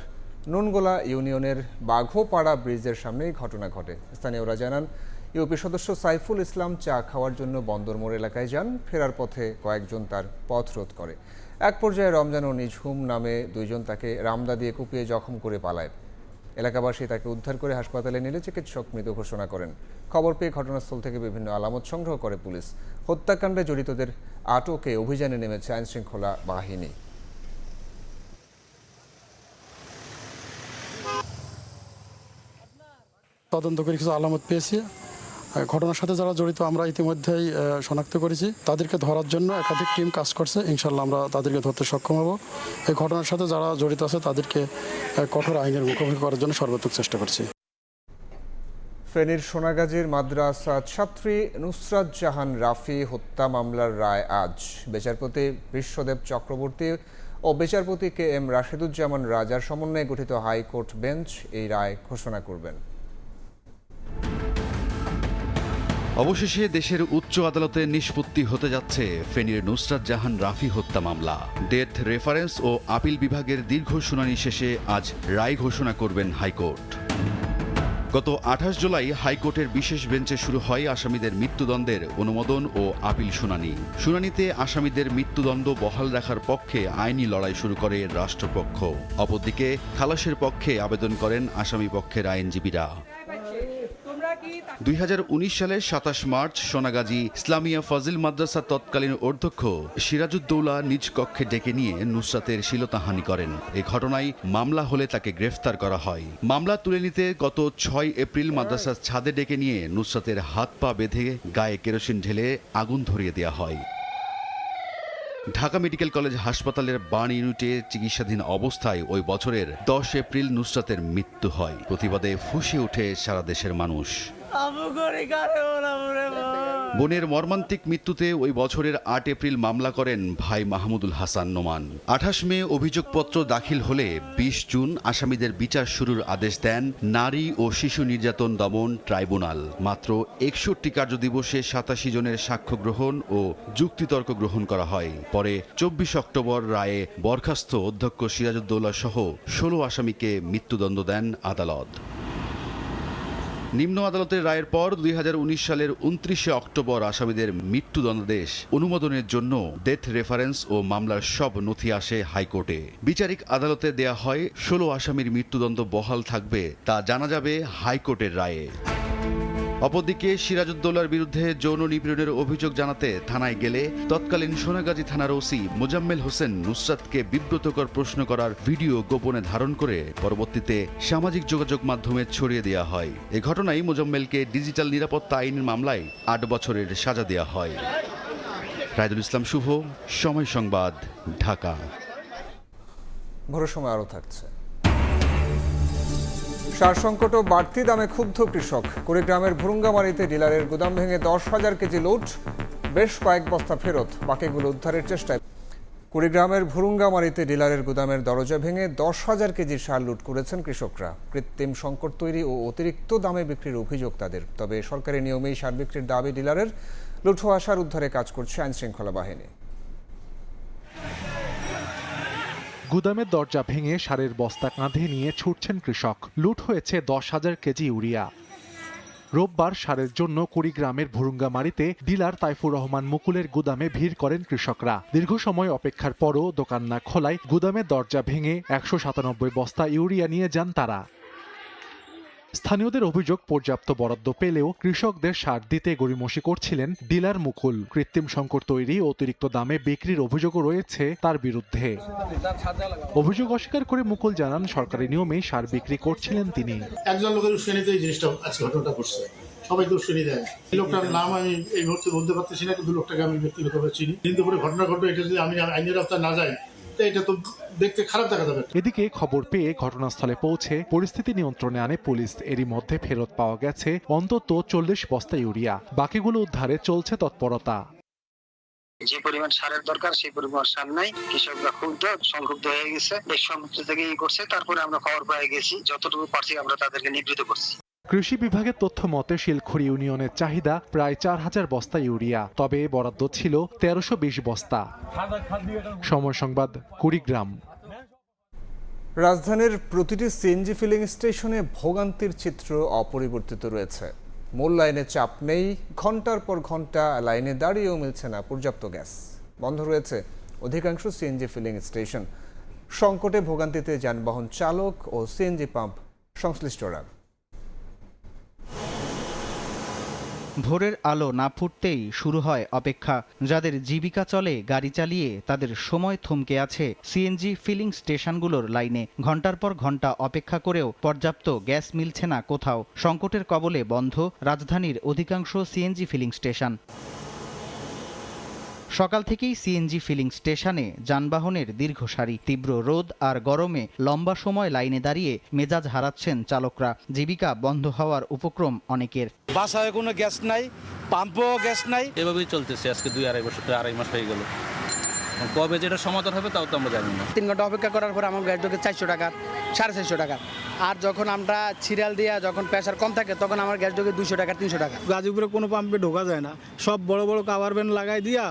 নুনগোলা ইউনিয়নের বাঘোপাড়া ব্রিজের সামনেই ঘটনা ঘটে। স্থানীয়রা জানান, ইউপি সদস্য সাইফুল ইসলাম চা খাওয়ার জন্য বন্দরমোড় এলাকায় যান। ফেরার পথে কয়েকজন তার পথ রোধ করে। এক পর্যায়ে রমজান ও নিঝুম নামে 2 জন তাকে রামদা দিয়ে কুপিয়ে জখম করে পালায়। এলাকাবাসী তাকে উদ্ধার করে হাসপাতালে নিলে চিকিৎসক মৃত ঘোষণা করেন। খবর পেয়ে ঘটনাস্থল থেকে বিভিন্ন আলামত সংগ্রহ করে পুলিশ। হত্যাকাণ্ডে জড়িতদের আটকে অভিযানে নেমেছে আইনশৃঙ্খলা বাহিনী। তদন্ত করে কিছু আলামত পেয়েছি। ঘটনার সাথে যারা জড়িত আমরা ইতিমধ্যেই শনাক্ত করেছি। তাদেরকে ধরার জন্য একাধিক টিম কাজ করছে। ইনশাল্লাহ আমরা তাদেরকে ধরতে সক্ষম হব। এই ঘটনার সাথে যারা জড়িত আছে তাদেরকে কঠোর আইনের মুখোমুখি করার জন্য সর্বোচ্চ চেষ্টা করছি। ফেনীর সোনাগাজীর মাদ্রাসা ছাত্রী নুসরাত জাহান রাফি হত্যা মামলার রায় আজ। বিচারপতি বিশ্বদেব চক্রবর্তী ও বিচারপতি কে এম রাশেদুজ্জামান রাজার সমন্বয়ে গঠিত হাইকোর্ট বেঞ্চ এই রায় ঘোষণা করবেন। অবশেষে দেশের উচ্চ আদালতে নিষ্পত্তি হতে যাচ্ছে ফেনীর নুসরাত জাহান রাফি হত্যা মামলা। ডেথ রেফারেন্স ও আপিল বিভাগের দীর্ঘ শুনানি শেষে আজ রায় ঘোষণা করবেন হাইকোর্ট। গত 28 জুলাই হাইকোর্টের বিশেষ বেঞ্চে শুরু হয় আসামিদের মৃত্যুদণ্ডের অনুমোদন ও আপিল শুনানি। শুনানিতে আসামিদের মৃত্যুদণ্ড বহাল রাখার পক্ষে আইনি লড়াই শুরু করে রাষ্ট্রপক্ষ। অপরদিকে খালাসের পক্ষে আবেদন করেন আসামি পক্ষের আইনজীবীরা। 2019 সালের 27 মার্চ সোনাগাজী ইসলামিয়া ফাজিল মাদ্রাসার তৎকালীন অধ্যক্ষ সিরাজউদ্দৌলা নিজ কক্ষে ডেকে নিয়ে নুসরাতের শ্লীলতাহানি করেন। এই ঘটনায় মামলা হলে তাকে গ্রেফতার করা হয়। মামলা তুলে নিতে গত 6 এপ্রিল মাদ্রাসার ছাদে ডেকে নিয়ে নুসরাতের হাত পা বেঁধে গায়ে কেরোসিন ঢেলে আগুন ধরিয়ে দেওয়া হয়। ঢাকা মেডিকেল কলেজ হাসপাতালের বার্ন ইউনিটে চিকিৎসাধীন অবস্থায় ওই বছরের 10 এপ্রিল নুসরাতের মৃত্যু হয়। প্রতিবাদে ফুঁসে ওঠে সারা দেশের মানুষ। বোনের মর্মান্তিক মৃত্যুতে ওই বছরের 8 এপ্রিল মামলা করেন ভাই মাহমুদুল হাসান নোমান। 28 মে অভিযোগপত্র দাখিল হলে 20 জুন আসামিদের বিচার শুরুর আদেশ দেন নারী ও শিশু নির্যাতন দমন ট্রাইব্যুনাল। মাত্র 61 কার্যদিবসে 87 জনের সাক্ষ্য গ্রহণ ও যুক্তিতর্ক গ্রহণ করা হয়। পরে 24 অক্টোবর রায়ে বরখাস্ত অধ্যক্ষ সিরাজউদ্দৌলা সহ 16 আসামিকে মৃত্যুদণ্ড দেন আদালত। নিম্ন আদালতের রায়ের পর 2019 সালের 29 অক্টোবর আসামিদের মৃত্যুদণ্ডাদেশ অনুমোদনের জন্য ডেথ রেফারেন্স ও মামলার সব নথি আসে হাইকোর্টে। বিচারিক আদালতে দেয়া হয় 16 আসামির মৃত্যুদণ্ড বহাল থাকবে, তা জানা যাবে হাইকোর্টের রায়ে। অপরদিকে সিরাজউদ্দৌলার বিরুদ্ধে যৌন নিপীড়নের অভিযোগ জানাতে থানায় গেলে তৎকালীন সোনাগাজী থানার ওসি মোজাম্মেল হোসেন নুসরাতকে বিব্রতকর প্রশ্ন করার ভিডিও গোপনে ধারণ করে পরবর্তীতে সামাজিক যোগাযোগ মাধ্যমে ছড়িয়ে দেওয়া হয়। এ ঘটনায় মোজাম্মেলকে ডিজিটাল নিরাপত্তা আইনের মামলায় 8 বছরের সাজা দেওয়া হয়। রায়দুল ইসলাম শুভ, সময় সংবাদ, ঢাকা। ভোরের সময় আরও থাকছে। সার সংকট ও বাড়তি দামে ক্ষুব্ধ কৃষক। কুড়িগ্রামের ভুরুঙ্গামারীতে ডিলারের গুদাম ভেঙে 10,000 কেজি লুট, বেশ কয়েক বস্তা ফেরত, বাকিগুলো উদ্ধারের চেষ্টায়। কুড়িগ্রামের ভুরুঙ্গামারীতে ডিলারের গুদামের দরজা ভেঙে 10,000 কেজি সার লুট করেছেন কৃষকরা। কৃত্রিম সংকট তৈরি ও অতিরিক্ত দামে বিক্রির অভিযোগ তাদের। তবে সরকারি নিয়মেই সার বিক্রির দাবি ডিলারের। লুট হওয়া সার উদ্ধারে কাজ করছে আইনশৃঙ্খলা বাহিনী। গুদামের দরজা ভেঙে সারের বস্তা কাঁধে নিয়ে ছুটছেন কৃষক। লুট হয়েছে 10,000 কেজি ইউরিয়া। রোববার সারের জন্য কুড়িগ্রামের ভুরুঙ্গামারীতে ডিলার তাইফুর রহমান মুকুলের গুদামে ভিড় করেন কৃষকরা। দীর্ঘ সময় অপেক্ষার পরও দোকান না খোলায় গুদামের দরজা ভেঙে 197 বস্তা ইউরিয়া নিয়ে যান তারা। স্থানীয়দের অভিযোগ, পর্যাপ্ত বরাদ্দ পেলেও কৃষকদের সার দিতে গড়িমসি করছিলেন ডিলার মুকুল। কৃত্রিম সংকট তৈরি ও অতিরিক্ত দামে বিক্রির অভিযোগও রয়েছে তার বিরুদ্ধে। অভিযোগ অস্বীকার করে মুকুল জানান, সরকারি নিয়মেই সার বিক্রি করছিলেন তিনি। একজন লোকের উস্কানিতে এই জিনিসটা আজকে ঘটনাটা ঘটছে। সবাই তো উস্কানি দেয়। এই লোকটার নাম আমি এই মুহূর্তে বলতে পারতেছি না, কিন্তু লোকটাকে আমি ব্যক্তিগতভাবে চিনি। কিন্তু পরে ঘটনা ঘটবে, এটা যদি আমি আইনের আওতায় না যাই, এটা তো দেখতে খারাপ দেখা যাবে। এদিকে খবর পেয়ে ঘটনাস্থলে পৌঁছে পরিস্থিতি নিয়ন্ত্রণে আনে পুলিশ। এরই মধ্যে ফেরত পাওয়া গেছে অন্তত 40 বস্তা ইউরিয়া, বাকিগুলো উদ্ধারে চলছে তৎপরতা। যে পরিমাণ সারের দরকার সেই পরিমাণ সার নাই, কৃষকরা সংক্ষুব্ধ হয়ে গেছে। এই সংক্ষুব্ধ থেকে করছে, তারপরে আমরা খবর পেয়ে গেছি, যতটুকু পারছি আমরা তাদেরকে নিবৃত করছি। কৃষি বিভাগের তথ্য মতে শিলখড়ি ইউনিয়নের চাহিদা প্রায় 4000 বস্তা ইউরিয়া, তবে বরাদ্দ ছিল 1320 বস্তা। সময় সংবাদ, কুড়িগ্রাম। রাজধানীর প্রতিটি সিএনজি ফিলিং স্টেশনে ভোগান্তির চিত্র অপরিবর্তিত রয়েছে। মূল লাইনে চাপ নেই, ঘন্টার পর ঘন্টা লাইনে দাঁড়িয়েও মিলছে না পর্যাপ্ত গ্যাস। বন্ধ রয়েছে অধিকাংশ সিএনজি ফিলিং স্টেশন। সংকটে ভোগান্তিতে যানবাহন চালক ও সিএনজি পাম্প সংশ্লিষ্টরা। ভোরের আলো না ফুটতেই শুরু হয় অপেক্ষা। যাদের জীবিকা চলে গাড়ি চালিয়ে, তাদের সময় থমকে আছে সিএনজি ফিলিং স্টেশনগুলোর লাইনে। ঘন্টার পর ঘন্টা অপেক্ষা করেও পর্যাপ্ত গ্যাস মিলছে না কোথাও। সংকটের কবলে বন্ধ রাজধানীর অধিকাংশ সিএনজি ফিলিং স্টেশন। সকাল থেকেই সিএনজি ফিলিং স্টেশনে যানবাহনের দীর্ঘ সারি। তীব্র রোদ আর গরমে লম্বা সময় লাইনে দাঁড়িয়ে মেজাজ হারাচ্ছেন চালকরা। জীবিকা বন্ধ হওয়ার উপক্রম অনেকের। বাসায় কোনো গ্যাস নাই, পাম্পও গ্যাস নাই, এভাবেই চলতেছে আজকে 2-2.5 মাস হয়ে গেল। কবে যেটা সমাধান হবে তাও তো আমরা জানি না। 3 ঘন্টা অপেক্ষা করার পর আমার গ্যাস ঢোকে 400 টাকা, 450 টাকা। আর যখন আমরা সিরিয়াল দিয়া যখন প্রেসার কম থাকে তখন আমার গ্যাস ঢোকে 200 টাকা, 300 টাকা। গাজীপুরে কোনো পাম্পে ঢোকা যায় না, সব বড় বড় কাভার ভ্যান লাগাই দিয়া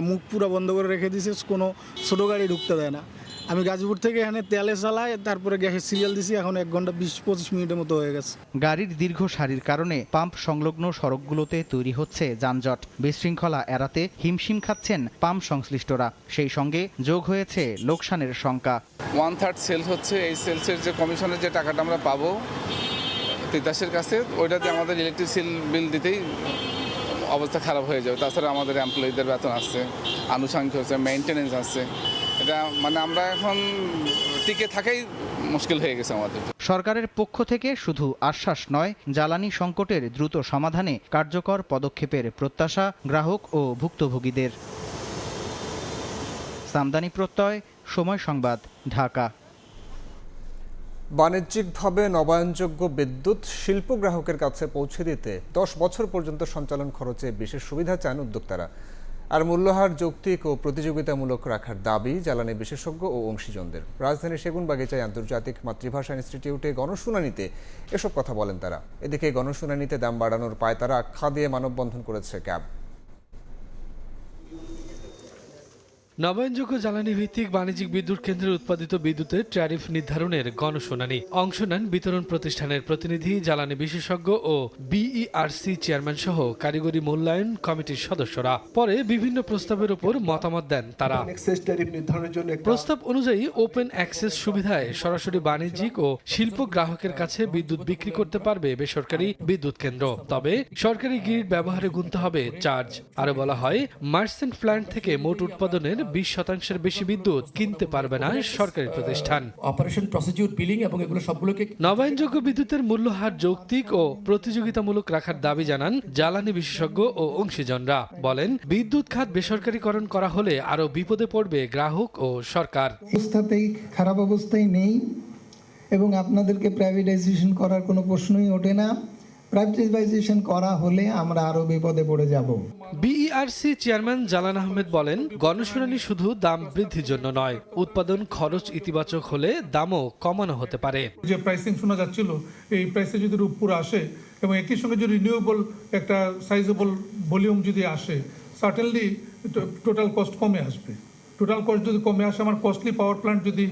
মুখ পুরো বন্ধ করে রেখে দিয়েছে, কোনো ছোটো গাড়ি ঢুকতে দেয় না। আমি গাজীপুর থেকে এখানে তেলে চালাই, তারপরে গ্যাসের সিরিয়াল দিছি, এখন 1 ঘন্টা 20-25 মিনিটের মতো হয়ে গেছে। গাড়ির দীর্ঘ সারির কারণে পাম্প সংলগ্ন সড়কগুলোতে তৈরি হচ্ছে যানজট। বিশৃঙ্খলা এড়াতে হিমশিম খাচ্ছেন পাম্প সংশ্লিষ্টরা। সেই সঙ্গে যোগ হয়েছে লোকসানের শঙ্কা। 1/3 সেলস হচ্ছে, এই সেলসের যে কমিশনের যে টাকাটা আমরা পাবো তিতাসের কাছে, ওইটাতে আমাদের ইলেকট্রিসিটি বিল দিতেই অবস্থা খারাপ হয়ে যাবে। তাছাড়া আমাদের এমপ্লয়িদের বেতন আছে, আনুষঙ্গিক হচ্ছে, মেইনটেনেন্স আছে। এটা মানে আমরা এখন টিকে থাকাই মুশকিল হয়ে গেছে আমাদের। সরকারের পক্ষ থেকে শুধু আশ্বাস নয়, জ্বালানি সংকটের দ্রুত সমাধানে কার্যকর পদক্ষেপের প্রত্যাশা গ্রাহক ও ভুক্তভোগীদের। সামদানি প্রত্যয়, সময় সংবাদ, ঢাকা। বাণিজ্যিকভাবে নবায়নযোগ্য বিদ্যুৎ শিল্প গ্রাহকের কাছে পৌঁছে দিতে 10 বছর পর্যন্ত সঞ্চালন খরচে বিশেষ সুবিধা চান উদ্যোক্তারা। আর মূল্যহার যৌক্তিক ও প্রতিযোগিতামূলক রাখার দাবি জ্বালানি বিশেষজ্ঞ ও অংশীজনদের। রাজধানীর সেগুনবাগিচায় আন্তর্জাতিক মাতৃভাষা ইনস্টিটিউটে গণশুনানিতে এসব কথা বলেন তারা। এদিকে গণশুনানিতে দাম বাড়ানোর পায়তারা আখ্যা দিয়ে মানববন্ধন করেছে ক্যাব। নবায়নযোগ্য জ্বালানি ভিত্তিক বাণিজ্যিক বিদ্যুৎ কেন্দ্রের উৎপাদিত বিদ্যুতের ট্যারিফ নির্ধারণের গণশুনানি। অংশ নেন বিতরণ প্রতিষ্ঠানের প্রতিনিধি, জ্বালানি বিশেষজ্ঞ ও বিইআরসি চেয়ারম্যান সহ কারিগরি মূল্যায়ন কমিটির সদস্যরা। পরে বিভিন্ন প্রস্তাবের উপর মতামত দেন তারা। প্রস্তাব অনুযায়ী ওপেন অ্যাক্সেস সুবিধায় সরাসরি বাণিজ্যিক ও শিল্প গ্রাহকের কাছে বিদ্যুৎ বিক্রি করতে পারবে বেসরকারি বিদ্যুৎ কেন্দ্র। তবে সরকারি গ্রিড ব্যবহারে গুনতে হবে চার্জ। আরো বলা হয়, মার্চেন্ট প্ল্যান্ট থেকে মোট উৎপাদনের 20% বেশি বিদ্যুৎ কিনতে পারবে না সরকারি প্রতিষ্ঠান। অপারেশন প্রসিডিউর বিলিং এবং এগুলো সবগুলোকে নবায়নযোগ্য বিদ্যুতের মূল্যহার যৌক্তিক ও প্রতিযোগিতামূলক রাখার দাবি জানান জ্বালানি বিশেষজ্ঞ ও অংশীজনরা। বলেন, বিদ্যুৎ খাত বেসরকারীকরণ করা হলে আরো বিপদে পড়বে গ্রাহক ও সরকার। অবস্থাতেই খারাপ অবস্থায় নেই এবং আপনাদেরকে প্রাইভেটাইজেশন করার কোনো প্রশ্নই ওঠে না। প্রাইভেটাইজেশন করা হলে আমরা আরো বিপদে পড়ে যাব। বিইআরসি চেয়ারম্যান জালান আহমেদ বলেন, গণশুনানি শুধু দাম বৃদ্ধির জন্য নয়, উৎপাদন খরচ ইতিবাচক হলে দামও কমানো হতে পারে। যে প্রাইসিং শোনা যাচ্ছিল, এই প্রাইসে যদি উপর আসে এবং একই সঙ্গে যদি রিনিউয়েবল একটা সাইজেবল ভলিউম যদি আসে, সার্টেনলি টোটাল কস্ট কমে আসবে। টোটাল কস্ট যদি কমে আসে, আমার কস্টলি পাওয়ার প্ল্যান্ট যদি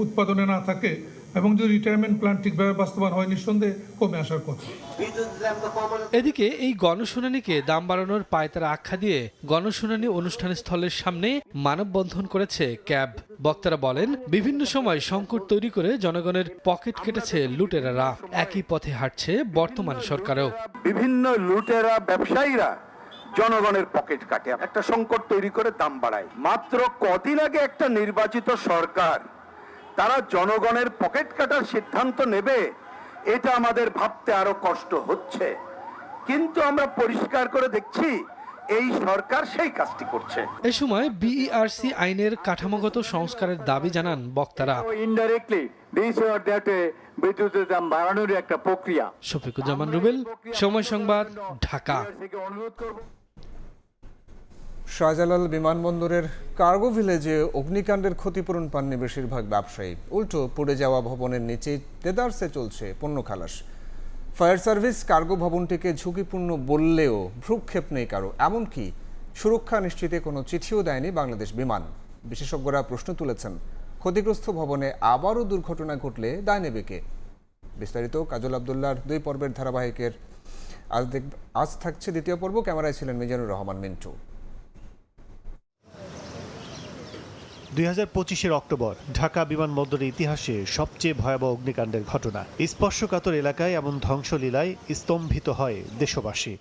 উৎপাদনে না থাকে এবং যদি রিটায়ারমেন্ট প্ল্যান ঠিকভাবে বাস্তবায়ন হয়, নিঃসন্দেহে কমে আসার কথা। এদিকে এই গণশুনানিকে দাম বাড়ানোর পায়তারা আখ্যা দিয়ে গণশুনানি অনুষ্ঠান স্থলের সামনে মানববন্ধন করেছে ক্যাব। বক্তারা বলেন, বিভিন্ন সময় সংকট তৈরি করে জনগণের পকেট কেটেছে লুটেরারা। একই পথে হাঁটছে বর্তমান সরকারও। বিভিন্ন লুটেরা ব্যবসায়ীরা জনগণের পকেট কাটে, একটা সংকট তৈরি করে দাম বাড়ায়। মাত্র কদিন আগে একটা নির্বাচিত সরকার তারা জনগণের পকেট কাটার সিদ্ধান্ত নেবে, এটা আমাদের ভাবতে আরো কষ্ট হচ্ছে। কিন্তু আমরা পরিষ্কার করে দেখছি এই সরকার সেই কাজটি করছে। এ সময় বিইআরসি আইনের কাঠামোগত সংস্কারের দাবি জানান বক্তারা। ইনডাইরেক্টলি দিস অর দ্যাট বিদ্যুতের দাম বাড়ানোর একটা প্রক্রিয়া। শফিকুজ্জামান রুবেল, সময় সংবাদ, ঢাকা। শাহজালাল বিমানবন্দরের কার্গো ভিলেজে অগ্নিকাণ্ডের ক্ষতিপূরণ পাননি বেশিরভাগ ব্যবসায়ী। উল্টো পুড়ে যাওয়া ভবনের নিচেই দেদারসে চলছে পণ্য খালাস। ফায়ার সার্ভিস কার্গো ভবনটিকে ঝুঁকিপূর্ণ বললেও ভ্রুক্ষেপ নেই কারো। এমনকি সুরক্ষা নিশ্চিতে কোনো চিঠিও দেয়নি বাংলাদেশ বিমান। বিশেষজ্ঞরা প্রশ্ন তুলেছেন, ক্ষতিগ্রস্ত ভবনে আবারও দুর্ঘটনা ঘটলে দায় নেবে কে? বিস্তারিত কাজল আবদুল্লাহর 2 পর্বের ধারাবাহিকের আজ থাকছে 2য় পর্ব। ক্যামেরায় ছিলেন মিজানুর রহমান মিন্টু। 2025 অক্টোবর ঢাকা বিমানবন্দরের ইতিহাসে সবচেয়ে ভয়াবহ অগ্নিকাণ্ডের ঘটনা। স্পর্শকাতর এলাকায় এমন ধ্বংসলীলায় স্তম্ভিত হয় দেশবাসী।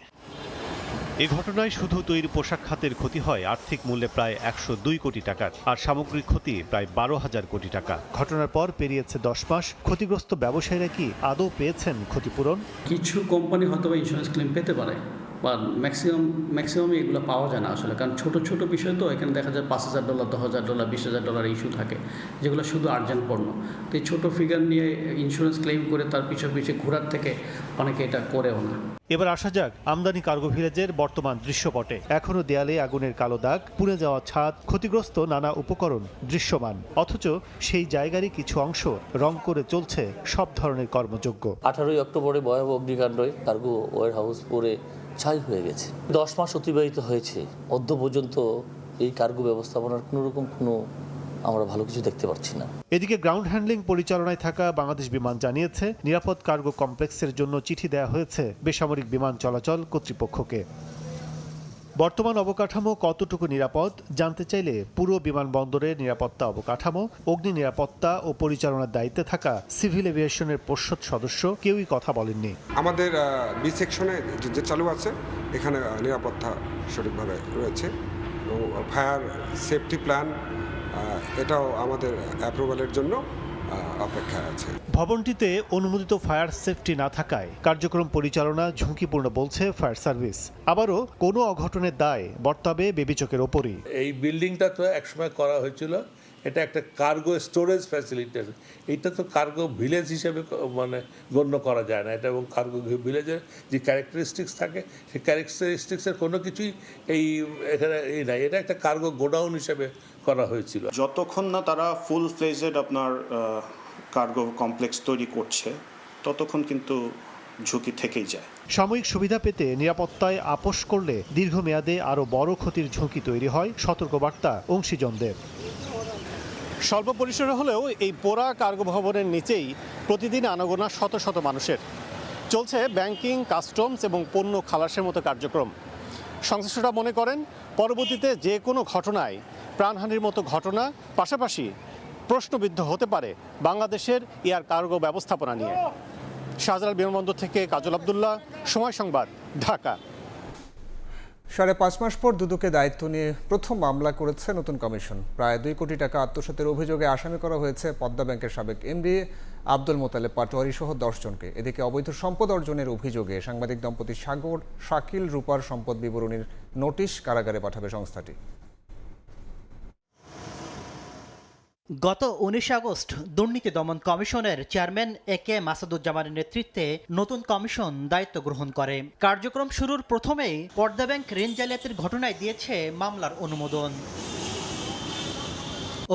এ ঘটনায় শুধু তৈরি পোশাক খাতের ক্ষতি হয় আর্থিক মূল্যে প্রায় 102 কোটি টাকার, আর সামগ্রিক ক্ষতি প্রায় 12,000 কোটি টাকা। ঘটনার পর পেরিয়েছে 10 মাস, ক্ষতিগ্রস্ত ব্যবসায়ীরা কি আদৌ পেয়েছেন ক্ষতিপূরণ? কিছু কোম্পানি হয়তো ইন্স্যুরেন্স ক্লেম পেতে পারে, বা ম্যাক্সিমামই এগুলো পাওয়া যায় না আসলে, কারণ ছোট ছোট বিষয় তো এখানে দেখা যায় $5,000, $10,000, $20,000 ইস্যু থাকে, যেগুলো শুধু আর্জেন্ট পণ্য। তো এই ছোটো ফিগার নিয়ে ইন্স্যুরেন্স ক্লেম করে তার পিছিয়ে ঘোরার থেকে অনেকে এটা করেও না। এবার আসা যাক আমদানি কার্গো ভিলেজের বর্তমান দৃশ্যপটে। এখনো দেয়ালে আগুনের কালো দাগ, পুড়ে যাওয়া ছাদ, ক্ষতিগ্রস্ত নানা উপকরণ দৃশ্যমান, অথচ সেই জায়গারই কিছু অংশ রং করে চলছে সব ধরনের কর্মযোগ্য। 18 অক্টোবরে ভয়াবহ অগ্নিকাণ্ডে কার্গো ওয়্যারহাউস পুড়ে ছাই হয়ে গেছে। 10 মাস অতিবাহিত হয়েছে, অদ্য পর্যন্ত এই কার্গো ব্যবস্থাপনার কোনো আমরা ভালো কিছু দেখতে পাচ্ছি না। এদিকে গ্রাউন্ড হ্যান্ডলিং পরিচালনায় থাকা বাংলাদেশ বিমান জানিয়েছে, নিরাপদ কার্গো কমপ্লেক্সের জন্য চিঠি দেওয়া হয়েছে বেসামরিক বিমান চলাচল কর্তৃপক্ষকে। বর্তমান অবকাঠামো কতটুকু নিরাপদ জানতে চাইলে পুরো বিমানবন্দরের নিরাপত্তা অবকাঠামো, অগ্নি নিরাপত্তা ও পরিচালনার দায়িত্বে থাকা সিভিল এভিয়েশনের পর্ষদ সদস্য কেউই কথা বলেননি। আমাদের বি সেকশনে যে চালু আছে, এখানে নিরাপত্তা সঠিকভাবে রয়েছে। ফায়ার সেফটি প্ল্যান এটাও আমাদের অ্যাপ্রুভালের জন্য অপেক্ষায় আছে। ভবনটিতে অনুমোদিত ফায়ার সেফটি না থাকায় কার্যক্রম পরিচালনা ঝুঁকিপূর্ণ বলছে ফায়ার সার্ভিস। আবারও কোনো অঘটনের দায় বর্তাবে বেবিচকের ওপরই। এই বিল্ডিংটা তো একসময় করা হয়েছিল, এটা একটা কার্গো স্টোরেজ ফ্যাসিলিটি, এইটা তো কার্গো ভিলেজ হিসেবে মানে গণ্য করা যায় না এটা, এবং কার্গো ভিলেজের যে ক্যারেক্টারিস্টিক্স থাকে সেই ক্যারেক্টারিস্টিক্সের কোনো কিছুই এখানে নাই, এটা একটা কার্গো গোডাউন হিসেবে করা হয়েছিল। যতক্ষণ না তারা ফুল ফ্লেজেড আপনার কার্গো কমপ্লেক্স তৈরি করছে ততক্ষণ কিন্তু ঝুঁকি থেকেই যায়। সাময়িক সুবিধা পেতে নিরাপত্তায় আপোষ করলে দীর্ঘমেয়াদে আরও বড় ক্ষতির ঝুঁকি তৈরি হয়, সতর্কবার্তা অংশীজনদের। স্বল্প পরিসরে হলেও এই পোড়া কার্গো ভবনের নিচেই প্রতিদিন আনাগোনা শত শত মানুষের। চলছে ব্যাংকিং, কাস্টমস এবং পণ্য খালাসের মতো কার্যক্রম। সংশ্লিষ্টরা মনে করেন পরবর্তীতে যে কোনো ঘটনায় প্রাণহানির মতো ঘটনা, পাশাপাশি প্রশ্নবিদ্ধ হতে পারে বাংলাদেশের এয়ার কার্গো ব্যবস্থাপনা নিয়ে। শাহজালাল বিমানবন্দর থেকে কাজল আব্দুল্লাহ, সময় সংবাদ, ঢাকা। 5.5 মাস পর দুদকে দায়িত্ব নিয়ে প্রথম মামলা করেছে নতুন কমিশন। প্রায় 2 কোটি টাকা আত্মসাতের অভিযোগে আসামি করা হয়েছে পদ্মা ব্যাংকের সাবেক এমডি আব্দুল মোতালেব পাটোয়ারি সহ 10 জনকে। এদিকে অবৈধ সম্পদ অর্জনের অভিযোগে সাংবাদিক দম্পতি সাগর, শাকিল রূপার সম্পদ বিবরণীর নোটিশ কারাগারে পাঠাবে সংস্থাটি। গত 19 আগস্ট দুর্নীতি দমন কমিশনের চেয়ারম্যান একে মাসুদুজ্জামানের নেতৃত্বে নতুন কমিশন দায়িত্ব গ্রহণ করে। কার্যক্রম শুরুর প্রথমেই পদ্মা ব্যাংক ঋণ জালিয়াতির ঘটনায় দিয়েছে মামলার অনুমোদন।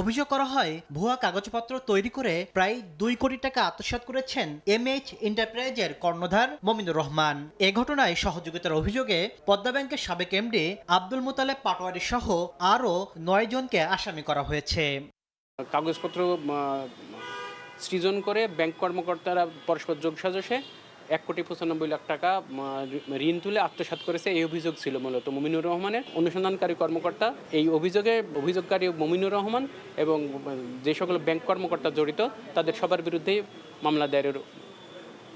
অভিযোগ করা হয় ভুয়া কাগজপত্র তৈরি করে প্রায় 2 কোটি টাকা আত্মসাৎ করেছেন এমএইচ এন্টারপ্রাইজের কর্ণধার মমিনুর রহমান। এ ঘটনায় সহযোগিতার অভিযোগে পদ্মা ব্যাংকের সাবেক এমডি আব্দুল মোতালেব পাটোয়ারি সহ আরও 9 জনকে আসামি করা হয়েছে। কাগজপত্র সৃজন করে ব্যাংক কর্মকর্তারা পরস্পর যোগসাজশে 1,95,00,000 টাকা ঋণ তুলে আত্মসাৎ করেছে, এই অভিযোগ ছিল মূলত মমিনুর রহমানের। অনুসন্ধানকারী কর্মকর্তা এই অভিযোগকারী মমিনুর রহমান এবং যে সকল ব্যাংক কর্মকর্তা জড়িত তাদের সবার বিরুদ্ধেই মামলা দায়েরের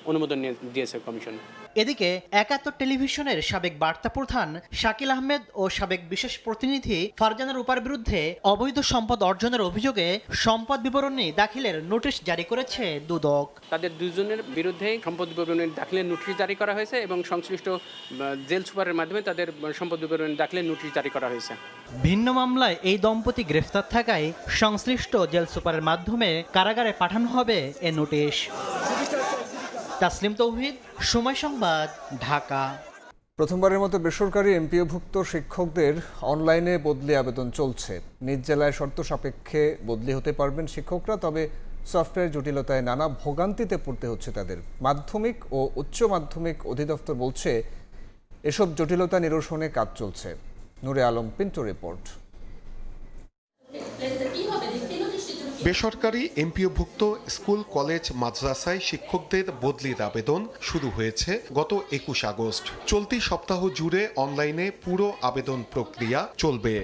অনুমোদন দিয়েছে কমিশন। এদিকে 71 টেলিভিশনের সাবেক বার্তা প্রধান শাকিল আহমেদ ও সাবেক বিশেষ প্রতিনিধি ফারজানা রূপার বিরুদ্ধে অবৈধ সম্পদ অর্জনের অভিযোগে সম্পদ বিবরণী দাখিলের নোটিশ জারি করেছে দুদক। তাদের দুজনের বিরুদ্ধে সম্পদ বিবরণী দাখিলের নোটিশ জারি করা হয়েছে এবং সংশ্লিষ্ট জেল সুপারের মাধ্যমে তাদের সম্পদ বিবরণী দাখিলের নোটিশ জারি করা হয়েছে। ভিন্ন মামলায় এই দম্পতি গ্রেফতার থাকায় সংশ্লিষ্ট জেল সুপারের মাধ্যমে কারাগারে পাঠানো হবে এ নোটিশ। তাসলিম তৌহিদ, সময় সংবাদ, ঢাকা। প্রথমবারের মতো বেসরকারি এমপিওভুক্ত শিক্ষকদের অনলাইনে বদলি আবেদন চলছে। নিজ জেলায় শর্ত সাপেক্ষে বদলি হতে পারবেন শিক্ষকরা, তবে সফটওয়্যার জটিলতায় নানা ভোগান্তিতে পড়তে হচ্ছে তাদের। মাধ্যমিক ও উচ্চ মাধ্যমিক অধিদপ্তর বলছে এসব জটিলতা নিরসনে কাজ চলছে। নূরে আলম পিন্টু রিপোর্ট। বেসরকারি এমপিওভুক্ত স্কুল, কলেজ, মাদ্রাসায় শিক্ষকদের বদলির আবেদন শুরু হয়েছে গত 21 আগস্ট। চলতি সপ্তাহ জুড়ে অনলাইনে পুরো আবেদন প্রক্রিয়া চলবে।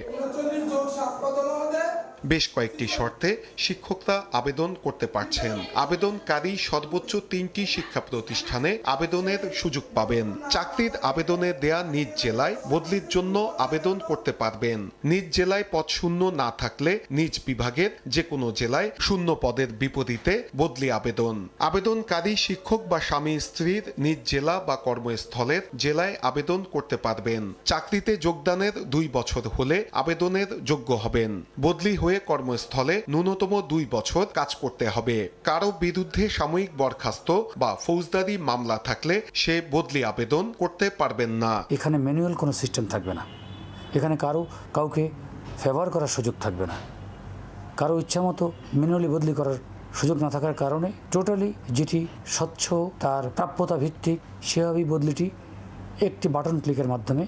বেশ কয়েকটি শর্তে শিক্ষকরা আবেদন করতে পারছেন। আবেদনকারী সর্বোচ্চ 3টি শিক্ষা প্রতিষ্ঠানে আবেদনের সুযোগ পাবেন। চাকরির আবেদনে দেয়া নিজ জেলায় বদলির জন্য আবেদন করতে পারবেন। নিজ জেলায় পদ শূন্য না থাকলে নিজ বিভাগের যে কোনো জেলায় শূন্য পদের বিপরীতে বদলি আবেদন। আবেদনকারী শিক্ষক বা স্বামী স্ত্রীর নিজ জেলা বা কর্মস্থলের জেলায় আবেদন করতে পারবেন। চাকরিতে যোগদানের 2 বছর হলে আবেদনের যোগ্য হবেন। বদলি হয়ে কর্মস্থলে ন্যূনতম 2 বছর কাজ করতে হবে। কারো বিরুদ্ধে সাময়িক বরখাস্ত বা ফৌজদারি মামলা থাকলে সে বদলি আবেদন করতে পারবেন না। এখানে ম্যানুয়াল কোনো সিস্টেম থাকবে না। এখানে কাউকে ফেভার করার সুযোগ থাকবে না। কারো ইচ্ছা মতো ম্যানুয়ালি বদলি করার সুযোগ না থাকার কারণে টোটালি যেটি স্বচ্ছ, তার প্রাপ্যতা ভিত্তিক, সেভাবেই বদলিটি একটি বাটন ক্লিকের মাধ্যমে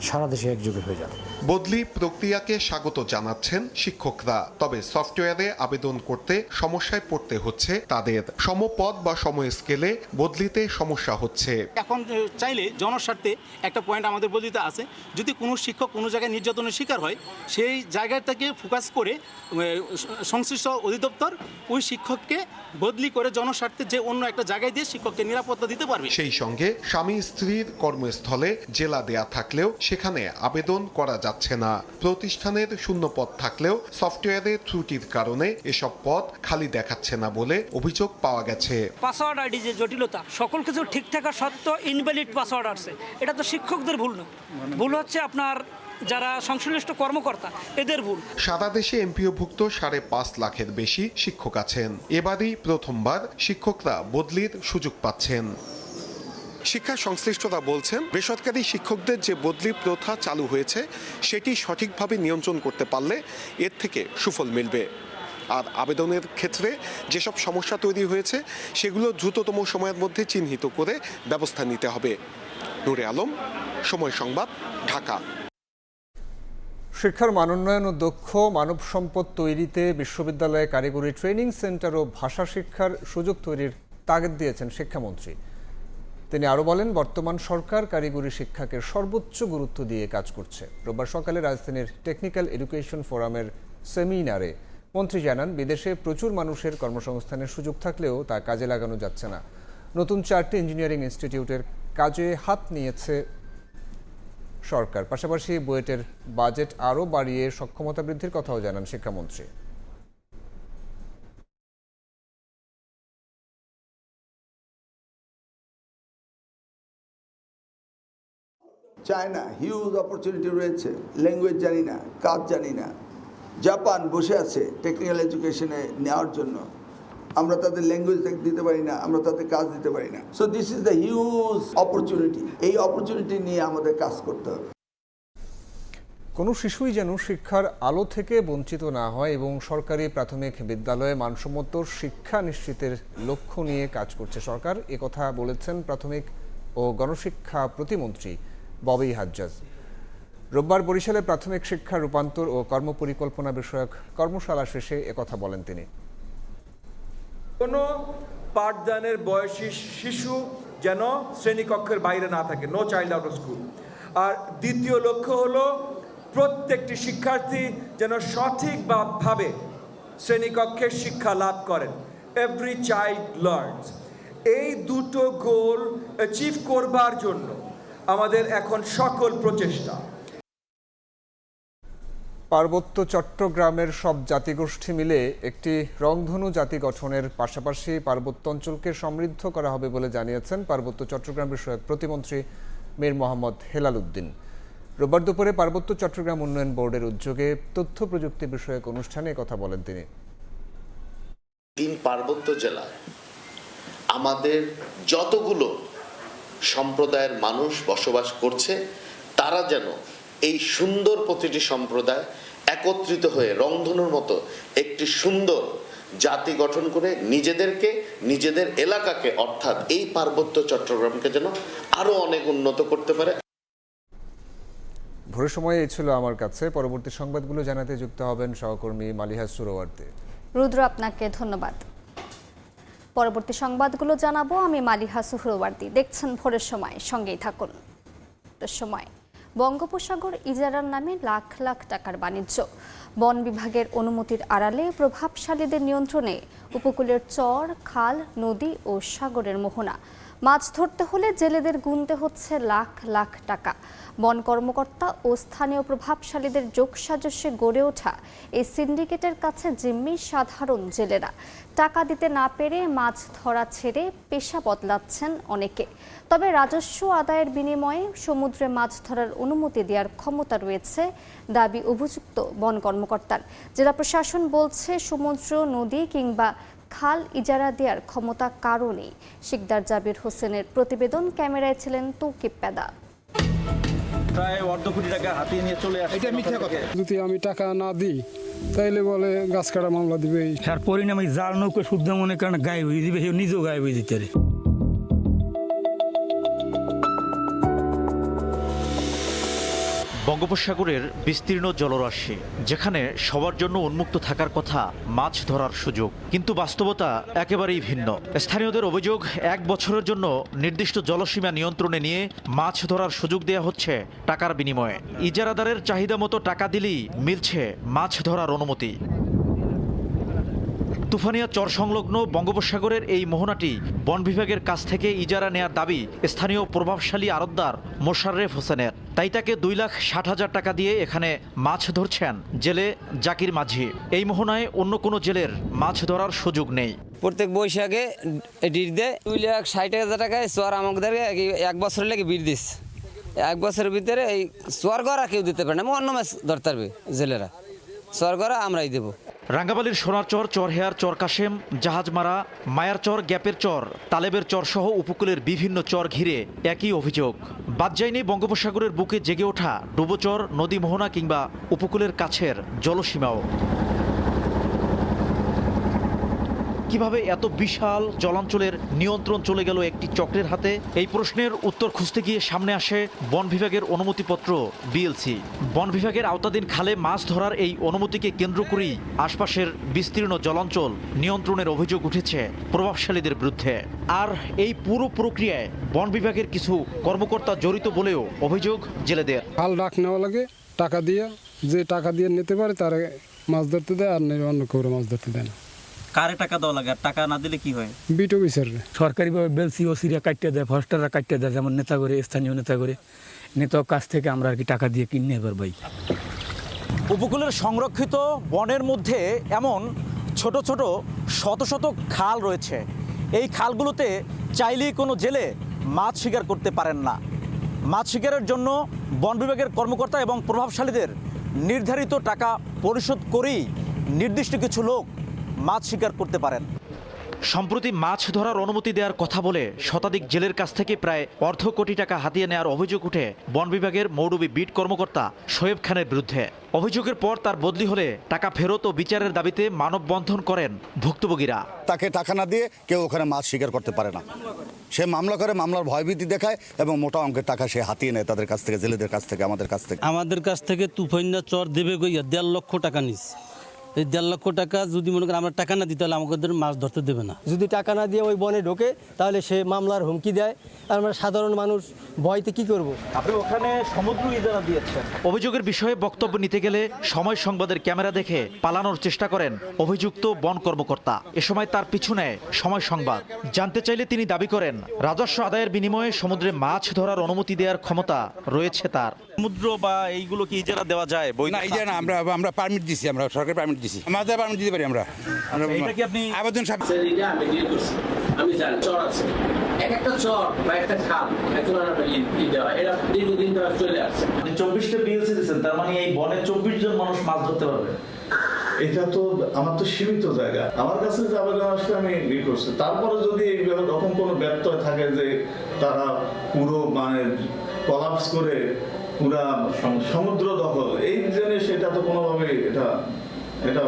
সারা দেশে একযোগে হয়ে যাবে। বদলি প্রক্রিয়াকে স্বাগত জানাচ্ছেন শিক্ষকরা। তবে সফটওয়্যারে আবেদন করতে সমস্যায় পড়তে হচ্ছে তাদের। সমপদ বা সময় স্কেলে বদলিতে সমস্যা হচ্ছে। এখন চাইলে জনস্বার্থে একটা পয়েন্ট আমাদের বদলিতে আছে, যদি কোনো শিক্ষক কোনো জায়গায় নির্যাতনের শিকার হয়, সেই জায়গাটাকে ফোকাস করে সংশ্লিষ্ট অধিদপ্তর ওই শিক্ষককে বদলি করে জনস্বার্থে যে অন্য একটা জায়গায় দিয়ে শিক্ষককে নিরাপত্তা দিতে পারবে। সেই সঙ্গে স্বামী স্ত্রীর কর্মস্থলে জেলা দেয়া থাকলেও সেখানে আবেদন করা যাচ্ছে না। প্রতিষ্ঠানের শূন্য পদ থাকলেও সফটওয়্যারের ত্রুটির কারণে এসব পদ খালি দেখাচ্ছে না বলে অভিযোগ পাওয়া গেছে। পাসওয়ার্ড আইডি যে জটিলতা, সকল কিছু ঠিক থাকা সত্ত্বেও ইনভ্যালিড পাসওয়ার্ড আসছে, এটা তো শিক্ষকদের ভুল না, ভুল হচ্ছে আপনার যারা সংশ্লিষ্ট কর্মকর্তা, এদের ভুল। সারা দেশে এমপিওভুক্ত 5.5 লাখের বেশি শিক্ষক আছেন। এবারই প্রথমবার শিক্ষকরা বদলির সুযোগ পাচ্ছেন। শিক্ষা সংশ্লিষ্টরা বলছেন, বেসরকারি শিক্ষকদের যে বদলি প্রথা চালু হয়েছে সেটি সঠিকভাবে নিয়ন্ত্রণ করতে পারলে এর থেকে সুফল মিলবে। আর আবেদনের ক্ষেত্রে যেসব সমস্যা তৈরি হয়েছে সেগুলো দ্রুততম সময়ের মধ্যে চিহ্নিত করে ব্যবস্থা নিতে হবে। নূরে আলম, সময় সংবাদ, ঢাকা। শিক্ষার মানোন্নয়ন ও দক্ষ মানব সম্পদ তৈরিতে বিশ্ববিদ্যালয়ে কারিগরি ট্রেনিং সেন্টার ও ভাষা শিক্ষার সুযোগ তৈরির তাগিদ দিয়েছেন শিক্ষামন্ত্রী। তিনি আরও বলেন, বর্তমান সরকার কারিগরি শিক্ষাকে সর্বোচ্চ গুরুত্ব দিয়ে কাজ করছে। রোববার সকালে রাজধানীর টেকনিক্যাল এডুকেশন ফোরামের সেমিনারে মন্ত্রী জানান, বিদেশে প্রচুর মানুষের কর্মসংস্থানের সুযোগ থাকলেও তা কাজে লাগানো যাচ্ছে না। নতুন 4টি ইঞ্জিনিয়ারিং ইনস্টিটিউটের কাজে হাত নিয়েছে সরকার। পাশাপাশি বুয়েটের বাজেট আরও বাড়িয়ে সক্ষমতা বৃদ্ধির কথাও জানান শিক্ষামন্ত্রী। চায়না হিউজ অপরচুনিটি রয়েছে, ল্যাঙ্গুয়েজ জানি না, কাজ জানি না। জাপান বসে আছে টেকনিক্যাল এডুকেশনে নেওয়ার জন্য, আমরা তাদের ল্যাঙ্গুয়েজ দিতে পারি না, আমরা তাদের কাজ দিতে পারি না। So this is the huge opportunity. এই অপরচুনিটি নিয়ে আমাদের কাজ করতে হবে। কোনো শিশুই যেন শিক্ষার আলো থেকে বঞ্চিত না হয় এবং সরকারি প্রাথমিক বিদ্যালয়ে মানসম্মত শিক্ষা নিশ্চিতের লক্ষ্য নিয়ে কাজ করছে সরকার, একথা বলেছেন প্রাথমিক ও গণশিক্ষা প্রতিমন্ত্রী ববি হাজ্জাজ। রোববার বরিশালে প্রাথমিক শিক্ষা রূপান্তর ও কর্মপরিকল্পনা বিষয়ক কর্মশালা শেষে একথা বলেন তিনি। কোনো পাঠদানের বয়সী শিশু যেন শ্রেণীকক্ষের বাইরে না থাকে, no child out of school. আর দ্বিতীয় লক্ষ্য হলো প্রত্যেকটি শিক্ষার্থী যেন সঠিকভাবে শ্রেণীকক্ষে শিক্ষা লাভ করেন, এভরি চাইল্ড লার্নস। এই দুটো গোল অ্যাচিভ করবার জন্য আমাদের এখন সকল প্রচেষ্টা। পার্বত্য চট্টগ্রামের সব জাতিগোষ্ঠী মিলে একটি রংধনু জাতি গঠনের পাশাপাশি পার্বত্য অঞ্চলকে সমৃদ্ধ করা হবে বলে জানিয়েছেন পার্বত্য চট্টগ্রাম বিষয়ক প্রতিমন্ত্রী মীর মোহাম্মদ হেলাল উদ্দিন। রোববার দুপুরে পার্বত্য চট্টগ্রাম উন্নয়ন বোর্ডের উদ্যোগে তথ্য প্রযুক্তি বিষয়ক অনুষ্ঠানে কথা বলেন তিনি। 3 পার্বত্য জেলায় আমাদের যতগুলো সম্প্রদায়ের মানুষ বসবাস করছে, তারা যেন এই সুন্দর প্রতিটি সম্প্রদায় একত্রিত হয়ে রংধনুর মতো একটি সুন্দর জাতি গঠন করে নিজেদেরকে, নিজেদের এলাকাকে, অর্থাৎ এই পার্বত্য চট্টগ্রামকে যেন আরো অনেক উন্নত করতে পারে। ভোরের সময় এই ছিল আমার কাছে। পরবর্তী সংবাদগুলো জানাতে যুক্ত হবেন সহকর্মী মালিহা সুরওয়ার্দী। রুদ্র, আপনাকে ধন্যবাদ। পরবর্তী সংবাদগুলো জানাবো আমি মালিহা সুহরওয়ার্দী। দেখছেন ভোরের সময়, সঙ্গেই থাকুন। সময় বঙ্গোপসাগর ইজারার নামে লাখ লাখ টাকার বাণিজ্য। বন বিভাগের অনুমতির আড়ালে প্রভাবশালীদের নিয়ন্ত্রণে উপকূলের চর, খাল, নদী ও সাগরের মোহনা। মাছ ধরতে হলে জেলেদের গুনতে হচ্ছে লাখ লাখ টাকা। বন কর্মকর্তা ও স্থানীয় প্রভাবশালীদের যোগসাজশে গড়ে ওঠা এই সিন্ডিকেটের কাছে জিম্মি সাধারণ জেলেরা। টাকা দিতে না পেরে মাছ ধরা ছেড়ে পেশা বদলাচ্ছেন অনেকে। তবে রাজস্ব আদায়ের বিনিময়ে সমুদ্রে মাছ ধরার অনুমতি দেওয়ার ক্ষমতা রয়েছে দাবি অভিযুক্ত বন কর্মকর্তার। জেলা প্রশাসন বলছে সমুদ্র, নদী কিংবা খাল ইজারা দেওয়ার ক্ষমতা কারও নেই। শিকদার জাবির হোসেনের প্রতিবেদন, ক্যামেরায় ছিলেন তৌকিব পেদা। প্রায় অর্ধ কোটি টাকা হাতিয়ে নিয়ে চলে আসে। এটা মিথ্যা কথা। যদি আমি টাকা না দিই তাইলে বলে গাছ কাটা মামলা দিবে। তার পরিণামে জাল নৌকা শুদ্ধ মনে করেন গায়েব হয়ে দিবে, নিজেও গায়েব হয়ে দিতে পারে। বঙ্গোপসাগরের বিস্তীর্ণ জলরাশি, যেখানে সবার জন্য উন্মুক্ত থাকার কথা মাছ ধরার সুযোগ, কিন্তু বাস্তবতা একেবারেই ভিন্ন। স্থানীয়দের অভিযোগ, 1 বছরের জন্য নির্দিষ্ট জলসীমা নিয়ন্ত্রণে নিয়ে মাছ ধরার সুযোগ দেওয়া হচ্ছে টাকার বিনিময়ে। ইজারাদারের চাহিদা মতো টাকা দিলেই মিলছে মাছ ধরার অনুমতি। তুফানিয়া চর সংলগ্ন বঙ্গোপসাগরের এই মোহনাটি বন বিভাগের কাছ থেকে ইজারা নেয়ার দাবি স্থানীয় প্রভাবশালী আড়তদার মোশাররেফ হোসেনের। তাই তাকে 2,60,000 টাকা দিয়ে এখানে মাছ ধরছেন জেলে জাকির মাঝি। এই মোহনায় অন্য কোনো জেলের মাছ ধরার সুযোগ নেই। প্রত্যেক বৈশাখে ডিট দেয় 2,60,000 টাকায় চর আমাদের 1 বছরের লেগে বিট দিস। 1 বছরের ভিতরে এই চর গড়া কেউ দিতে পারে না, অন্য মাছ ধরতে পারবে জেলেরা। চর গড়া আমরাই দেবো। রাঙ্গাবালির সোনার চর, চরহেয়ার চর কাশেম, জাহাজমারা, মায়ার চর, গ্যাপের চর, তালেবের চর সহ উপকূলের বিভিন্ন চর ঘিরে একই অভিযোগ। বাদ যায়নি বঙ্গোপসাগরের বুকে জেগে ওঠা ডুবোচর, নদী মোহনা কিংবা উপকূলের কাছের জলসীমাও। কিভাবে এত বিশাল জলাঞ্চলের নিয়ন্ত্রণ চলে গেল একটি চক্রের হাতে? এই প্রশ্নের উত্তর খুঁজতে গিয়ে সামনে আসে বন বিভাগের অনুমতিপত্র বিএলসি। বন বিভাগের আওতাধীন খালে মাছ ধরার এই অনুমতিকে কেন্দ্র করেই আশপাশের বিস্তীর্ণ জলাঞ্চল নিয়ন্ত্রণের অভিযোগ উঠেছে প্রভাবশালীদের বিরুদ্ধে। আর এই পুরো প্রক্রিয়ায় বন বিভাগের কিছু কর্মকর্তা জড়িত বলেও অভিযোগ জেলেদের। খাল ডাক নেওয়া লাগে টাকা দিয়ে, যে টাকা দিয়ে নিতে পারে তারা মাছ ধরতে দেয়, আর অন্য কেউ মাছ ধরতে দেয় না। কারে টাকা দেওয়া লাগে, আর টাকা না দিলে কি হয়? বিটো বিচার সরকারিভাবে বেলসি ও সিরিয়া কাটতে দেয়, ফরেস্টাররা কাটতে দেয়, যেমন নেতা করে, স্থানীয় নেতা করে। নেতার কাছ থেকে আমরা আর কি টাকা দিয়ে কিনে এবার ভাই। উপকূলের সংরক্ষিত বনের মধ্যে এমন ছোট ছোট শত শত খাল রয়েছে। এই খালগুলোতে চাইলেই কোনো জেলে মাছ শিকার করতে পারেন না। মাছ শিকারের জন্য বন বিভাগের কর্মকর্তা এবং প্রভাবশালীদের নির্ধারিত টাকা পরিশোধ করেই নির্দিষ্ট কিছু লোক মাছ শিকার করতে পারেন। সম্প্রতি মাছ ধরার অনুমতি দেওয়ার কথা বলে শতাধিক জেলের কাছ থেকে প্রায় অর্ধ কোটি টাকা হাতিয়ে নেওয়ার অভিযোগ উঠে বন বিভাগের মৌডুবি বিট কর্মকর্তা শোয়েব খানের বিরুদ্ধে। অভিযোগের পর তার বদলি হলে টাকা ফেরত ও বিচারের দাবিতে মানববন্ধন করেন ভুক্তভোগীরা। তাকে টাকা না দিয়ে কেউ ওখানে মাছ শিকার করতে পারে না। সে মামলা করে, মামলার ভয়ভীতি দেখায় এবং মোটা অঙ্কের টাকা সে হাতিয়ে নেয় তাদের কাছ থেকে, জেলেদের কাছ থেকে, আমাদের কাছ থেকে। তুফাইনা চর দেবে গইয়া 1.5 লক্ষ টাকা নিস। এই 1.5 লক্ষ টাকা যদি মনে করেন আমরা টাকা না দিই তাহলে আমাদের মাছ ধরতে দেবে না। যদি টাকা না দিয়ে ওই বনে ঢোকে তাহলে সে মামলার হুমকি দেয়। আর আমরা সাধারণ মানুষ ভয়তে কি করব? আপনি ওখানে সমুদ্র ইজারা দিয়েছেন। অভিযোগের বিষয়ে বক্তব্য নিতে গেলে সময় সংবাদের ক্যামেরা দেখে পালানোর চেষ্টা করেন অভিযুক্ত বন কর্মকর্তা। এ সময় তার পিছু নেয় সময় সংবাদ। জানতে চাইলে তিনি দাবি করেন রাজস্ব আদায়ের বিনিময়ে সমুদ্রে মাছ ধরার অনুমতি দেওয়ার ক্ষমতা রয়েছে তার। সমুদ্র বা এইগুলো কি ইজারা দেওয়া যায়? না, ইজারা না, আমরা পারমিট দিছি, আমরা সরকারি পারমিট দিছি, আমাদের পারমিট দিতে পারি আমরা। এটা কি আপনি আবেদন আমি জানি চর আছে, এক একটা চর বা একটা খাল এখন এটা দীর্ঘদিন ধরে চলে আসছে। 24টা বিএলসি দিয়েছেন, তার মানে এই বনে 24 জন মানুষ মাছ ধরতে পারবে। এটা তো আমার তো সীমিত জায়গা, আমার কাছে যে আবেদন আসলে আমি করছি। তারপরে যদি এরকম কোনো ব্যত্যয় থাকে যে তারা পুরো মানে কলাপস করে পুরা সমুদ্র দখল, এই জিনিস এটা তো কোনোভাবে এটা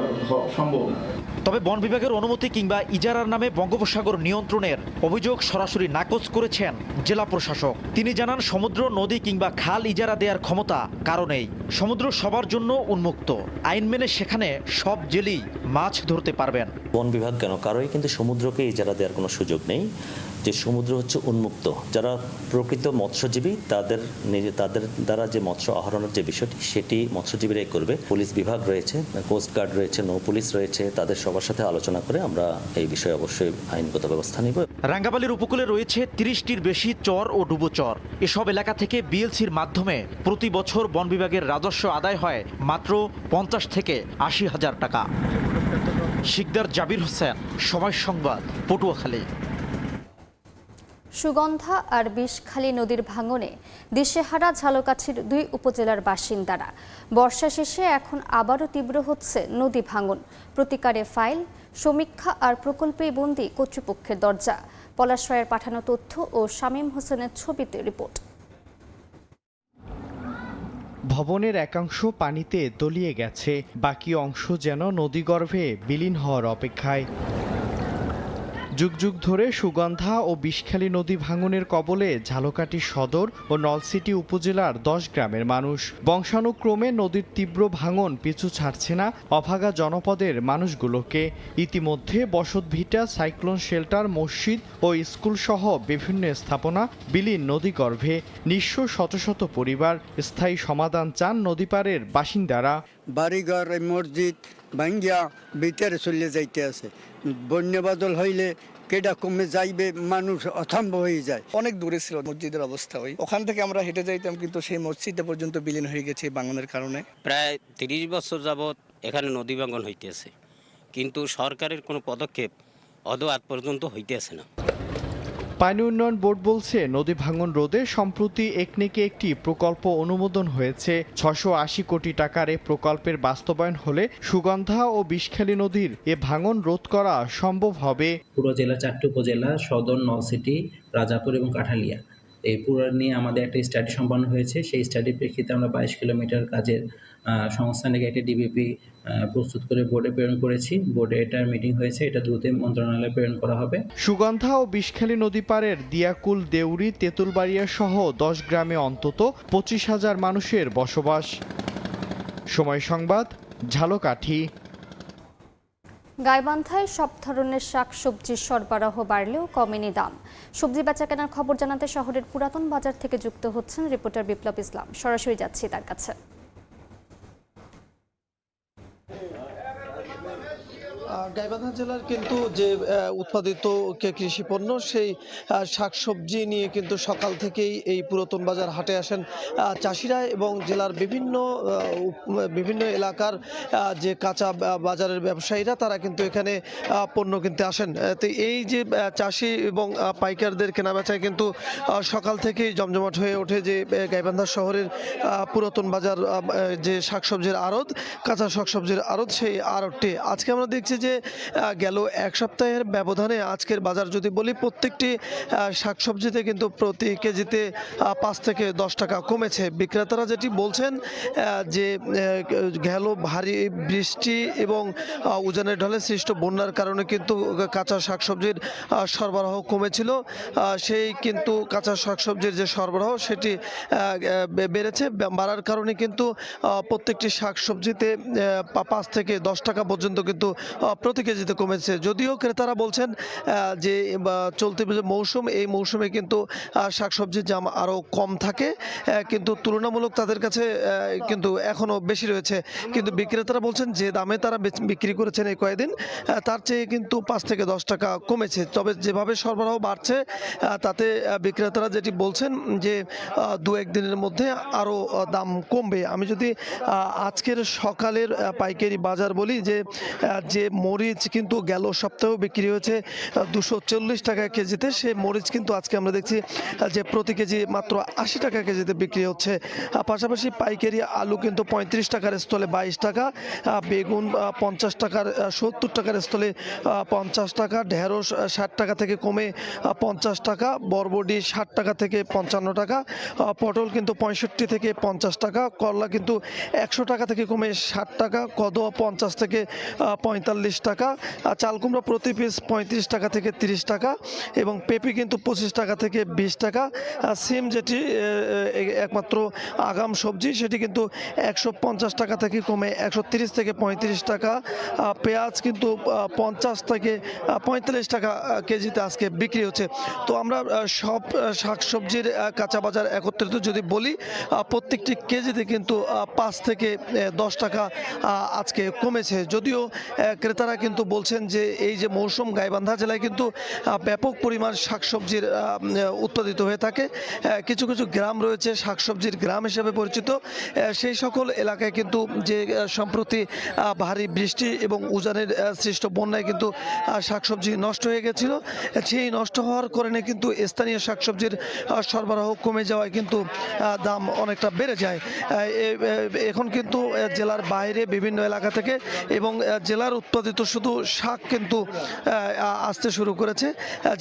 সম্ভব না। তবে বন বিভাগের অনুমতি কিংবা ইজারার নামে বঙ্গোপসাগর নিয়ন্ত্রণের অভিযোগ সরাসরি নাকচ করেছেন জেলা প্রশাসক। তিনি জানান সমুদ্র, নদী কিংবা খাল ইজারা দেওয়ার ক্ষমতা কারো নেই। সমুদ্র সবার জন্য উন্মুক্ত, আইন মেনে সেখানে সব জেলেই মাছ ধরতে পারবেন। বন বিভাগ কেন, কারোই কিন্তু সমুদ্রকে ইজারা দেওয়ার কোনো সুযোগ নেই। যে সমুদ্র হচ্ছে উন্মুক্ত, যারা প্রকৃত মৎস্যজীবী তাদের দ্বারা যে মৎস্য আহরণের যে বিষয়টি সেটি মৎস্যজীবীরাই করবে। পুলিশ বিভাগ রয়েছে, কোস্ট গার্ড রয়েছে, নৌ পুলিশ রয়েছে, তাদের সবার সাথে আলোচনা করে আমরা এই বিষয়ে অবশ্যই আইনগত ব্যবস্থা নিব। রাঙ্গাবালির উপকূলে রয়েছে 30টির বেশি চর ও ডুবোচর। এসব এলাকা থেকে বিএলসির মাধ্যমে প্রতি বছর বন বিভাগের রাজস্ব আদায় হয় মাত্র 50 থেকে 80 হাজার টাকা। শিকদার জাবির হোসেন, সময় সংবাদ, পটুয়াখালী। সুগন্ধা আর বিষখালী নদীর ভাঙনে দিশেহারা ঝালকাঠির 2 উপজেলার বাসিন্দারা। বর্ষা শেষে এখন আবারও তীব্র হচ্ছে নদী ভাঙন। প্রতিকারে ফাইল, সমীক্ষা আর প্রকল্পে বন্দী কর্তৃপক্ষের দরজা। পলাশ রায়ের পাঠানো তথ্য ও শামীম হোসেনের ছবিতে রিপোর্ট। ভবনের একাংশ পানিতে তলিয়ে গেছে, বাকি অংশ যেন নদীগর্ভে বিলীন হওয়ার অপেক্ষায়। যুগ যুগ ধরে সুগন্ধা ও বিষখালী নদী ভাঙনের কবলে ঝালকাঠি সদর ও নলছিটি উপজেলার 10 গ্রামের মানুষ। বংশানুক্রমে নদীর তীব্র ভাঙন পিছু ছাড়ছে না অভাগা জনপদের মানুষগুলোকে। ইতিমধ্যে বসতভিটা, সাইক্লোন শেল্টার, মসজিদ ও স্কুল সহ বিভিন্ন স্থাপনা বিলীন নদীগর্ভে। নিঃস্ব শত শত পরিবার। স্থায়ী সমাধান চান নদীপাড়ের বাসিন্দারা। বাড়িঘর, মসজিদ ভাঙ্গিয়া ভিতরে চলে যাইতে আছে। বন্যা বাদল হইলে কেডা কমে যাইবে, মানুষ অথম্ভ হয়ে যায়। অনেক দূরে ছিল মসজিদের অবস্থা, ওখান থেকে আমরা হেঁটে যাইতাম, কিন্তু সেই মসজিদটা পর্যন্ত বিলীন হয়ে গেছে ভাঙনের কারণে। প্রায় 30 বছর যাবৎ এখানে নদী ভাঙন হইতেছে, কিন্তু সরকারের কোনো পদক্ষেপ আজ পর্যন্ত হইতেছে না। পানি উন্নয়ন বোর্ড বলছে নদী ভাঙন রোধে সম্প্রতি একনেকে একটি প্রকল্প অনুমোদন হয়েছে। 680 কোটি টাকার এ প্রকল্পের বাস্তবায়ন হলে সুগন্ধা ও বিষখালী নদীর এ ভাঙন রোধ করা সম্ভব হবে। পুরো জেলা 4টি উপজেলা, সদর, নলছিটি, রাজাপুর এবং কাঠালিয়া, এই পুরো নিয়ে আমাদের একটা স্টাডি সম্পন্ন হয়েছে। সেই স্টাডির প্রেক্ষিতে আমরা 22 কিলোমিটার কাজের সংস্থান থেকে একটি ডিবিপি প্রস্তুত করে বোর্ডে প্রেরণ করেছি। বোর্ডে এটার মিটিং হয়েছে, এটা দ্রুত মন্ত্রণালয়ে প্রেরণ করা হবে। সুগন্ধা ও বিষখালী নদী পাড়ের দিয়াকুল, দেউরি, তেঁতুলবাড়িয়া সহ 10 গ্রামে অন্তত 25,000 মানুষের বসবাস। সময় সংবাদ, ঝালকাঠি। গাইবান্ধায় সব ধরনের শাকসবজির সরবরাহ বাড়লেও কমেনি দাম। সবজি বেচাকেনার খবর জানাতে শহরের পুরাতন বাজার থেকে যুক্ত হচ্ছেন রিপোর্টার বিপ্লব ইসলাম। সরাসরি যাচ্ছি তার কাছে। গাইবান্ধা জেলার কিন্তু যে উৎপাদিত কৃষি পণ্য, সেই শাকসবজি নিয়ে কিন্তু সকাল থেকেই এই পুরাতন বাজার হাটে আসেন চাষিরা এবং জেলার বিভিন্ন এলাকার যে কাঁচা বাজারের ব্যবসায়ীরা, তারা কিন্তু এখানে পণ্য কিনতে আসেন। তো এই যে চাষি এবং পাইকারদের কেনাবেচায় কিন্তু সকাল থেকেই জমজমাট হয়ে ওঠে যে গাইবান্ধা শহরের পুরাতন বাজার, যে শাকসবজির আড়ত, কাঁচা শাকসবজির আড়ত, সেই আড়তটি আজকে আমরা দেখছি যে গেল এক সপ্তাহের ব্যবধানে আজকের বাজার যদি বলি, প্রত্যেকটি শাকসবজিতে কিন্তু প্রতি কেজিতে 5 থেকে 10 টাকা কমেছে। বিক্রেতারা যেটি বলছেন যে গেল ভারী বৃষ্টি এবং উজানের ঢলে সৃষ্ট বন্যার কারণে কিন্তু কাঁচা শাকসবজির সরবরাহ কমেছিল। সেই কিন্তু কাঁচা শাকসবজির যে সরবরাহ সেটি বেড়েছে। বাড়ার কারণে কিন্তু প্রত্যেকটি শাকসবজিতে 5 থেকে 10 টাকা পর্যন্ত কিন্তু প্রতি কেজিতে কমেছে। যদিও ক্রেতারা বলছেন যে চলতি মৌসুম, এই মৌসুমে কিন্তু শাকসবজির দাম আরও কম থাকে, কিন্তু তুলনামূলক তাদের কাছে কিন্তু এখনও বেশি রয়েছে। কিন্তু বিক্রেতারা বলছেন যে দামে তারা বিক্রি করেছেন এই কয়েকদিন, তার চেয়ে কিন্তু 5 থেকে 10 টাকা কমেছে। তবে যেভাবে সরবরাহ বাড়ছে তাতে বিক্রেতারা যেটি বলছেন যে 2-1 দিনের মধ্যে আরও দাম কমবে। আমি যদি আজকের সকালের পাইকারি বাজার বলি, যে মরিচ কিন্তু গেল সপ্তাহেও বিক্রি হয়েছে 240 টাকা কেজিতে, সে মরিচ কিন্তু আজকে আমরা দেখছি যে প্রতি কেজি মাত্র 80 টাকা কেজিতে বিক্রি হচ্ছে। পাশাপাশি পাইকারি আলু কিন্তু 35 টাকার স্থলে 22 টাকা, বেগুন 50 টাকার 70 টাকার স্থলে 50 টাকা, ঢেঁড়স 60 টাকা থেকে কমে 50 টাকা, বরবটি 60 টাকা থেকে 55 টাকা, পটল কিন্তু 65 থেকে 50 টাকা, করলা কিন্তু 100 টাকা থেকে কমে 60 টাকা, কদুয়া 50 থেকে 45 টাকা, চাল কুমড়া প্রতি পিস 35 টাকা থেকে 30 টাকা এবং পেঁপে কিন্তু 25 টাকা থেকে 20 টাকা। সিম যেটি একমাত্র আগাম সবজি সেটি কিন্তু 150 টাকা থেকে কমে 130 থেকে 35 টাকা। পেঁয়াজ কিন্তু 50 থেকে 45 টাকা কেজিতে আজকে বিক্রি হচ্ছে। তো আমরা সব শাকসবজির কাঁচা বাজার একত্রিত যদি বলি, প্রত্যেকটি কেজিতে কিন্তু 5 থেকে 10 টাকা আজকে কমেছে। যদিও ক্রেতারা কিন্তু বলছেন যে এই যে মৌসুম গাইবান্ধা জেলায় কিন্তু ব্যাপক পরিমাণ শাকসবজির উৎপাদিত হয়ে থাকে। কিছু কিছু গ্রাম রয়েছে শাকসবজির গ্রাম হিসেবে পরিচিত, সেই সকল এলাকায় কিন্তু যে সম্প্রতি ভারী বৃষ্টি এবং উজানের সৃষ্ট বন্যায় কিন্তু শাকসবজি নষ্ট হয়ে গেছিল। সেই নষ্ট হওয়ার কারণে কিন্তু স্থানীয় শাকসবজির সরবরাহ কমে যাওয়ায় কিন্তু দাম অনেকটা বেড়ে যায়। এখন কিন্তু জেলার বাইরে বিভিন্ন এলাকা থেকে এবং জেলার উৎপাদিত শুধু শাক কিন্তু আসতে শুরু করেছে,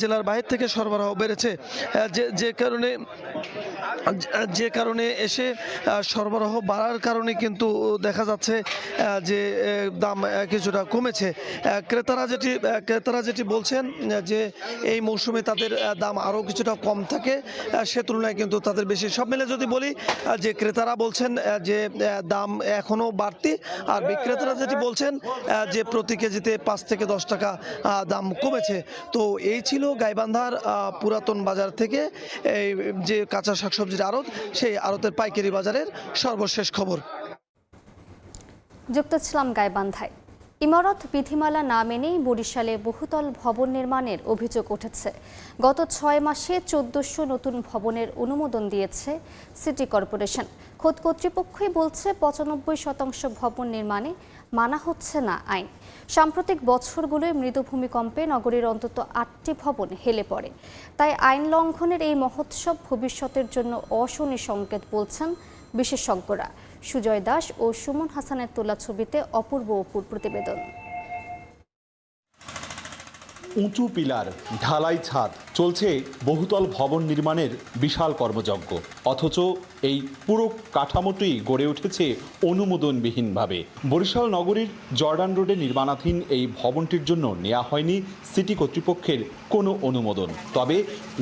জেলার বাইরে থেকে সরবরাহ বেড়েছে, যে কারণে এসে সরবরাহ বাড়ার কারণে কিন্তু দেখা যাচ্ছে যে দাম কিছুটা কমেছে। ক্রেতারা যেটি বলছেন যে এই মৌসুমে তাদের দাম আরও কিছুটা কম থাকে, সে তুলনায় কিন্তু তাদের বেশি। সব মিলে যদি বলি যে ক্রেতারা বলছেন যে দাম এখনও বাড়তি, আর বিক্রেতারা যেটি বলছেন যে প্রতি কেজিতে 5 থেকে 10 টাকা দাম কমেছে। তো এই ছিল গাইবান্ধার পুরাতন বাজার থেকে এই যে কাঁচা শাকসবজির আড়ত, সেই আড়তের পাইকারি বাজারের সর্বশেষ খবর। যুক্ত ছিলাম গাইবান্ধায়। ইমারত বিধিমালা না মেনেই বরিশালে বহুতল ভবন নির্মাণের অভিযোগ উঠেছে। গত 6 মাসে 1400 নতুন ভবনের অনুমোদন দিয়েছে সিটি কর্পোরেশন। খোদ কর্তৃপক্ষই বলছে 95% ভবন নির্মাণে মানা হচ্ছে না আইন। সাম্প্রতিক বছরগুলোয় মৃদু ভূমিকম্পে নগরীর অন্তত 8টি ভবন হেলে পড়ে। তাই আইন লঙ্ঘনের এই মহোৎসব ভবিষ্যতের জন্য অশনি সংকেত বলছেন বিশেষজ্ঞরা। সুজয় দাস ও সুমন হাসানের তোলা ছবিতে অপূর্ব অপুর প্রতিবেদন। উঁচু পিলার, ঢালাই ছাদ, চলছে বহুতল ভবন নির্মাণের বিশাল কর্মযজ্ঞ। অথচ এই পুরো কাঠামোটি গড়ে উঠেছে অনুমোদনবিহীনভাবে। বরিশাল নগরীর জর্ডান রোডে নির্মাণাধীন এই ভবনটির জন্য নেওয়া হয়নি সিটি কর্তৃপক্ষের কোনো অনুমোদন। তবে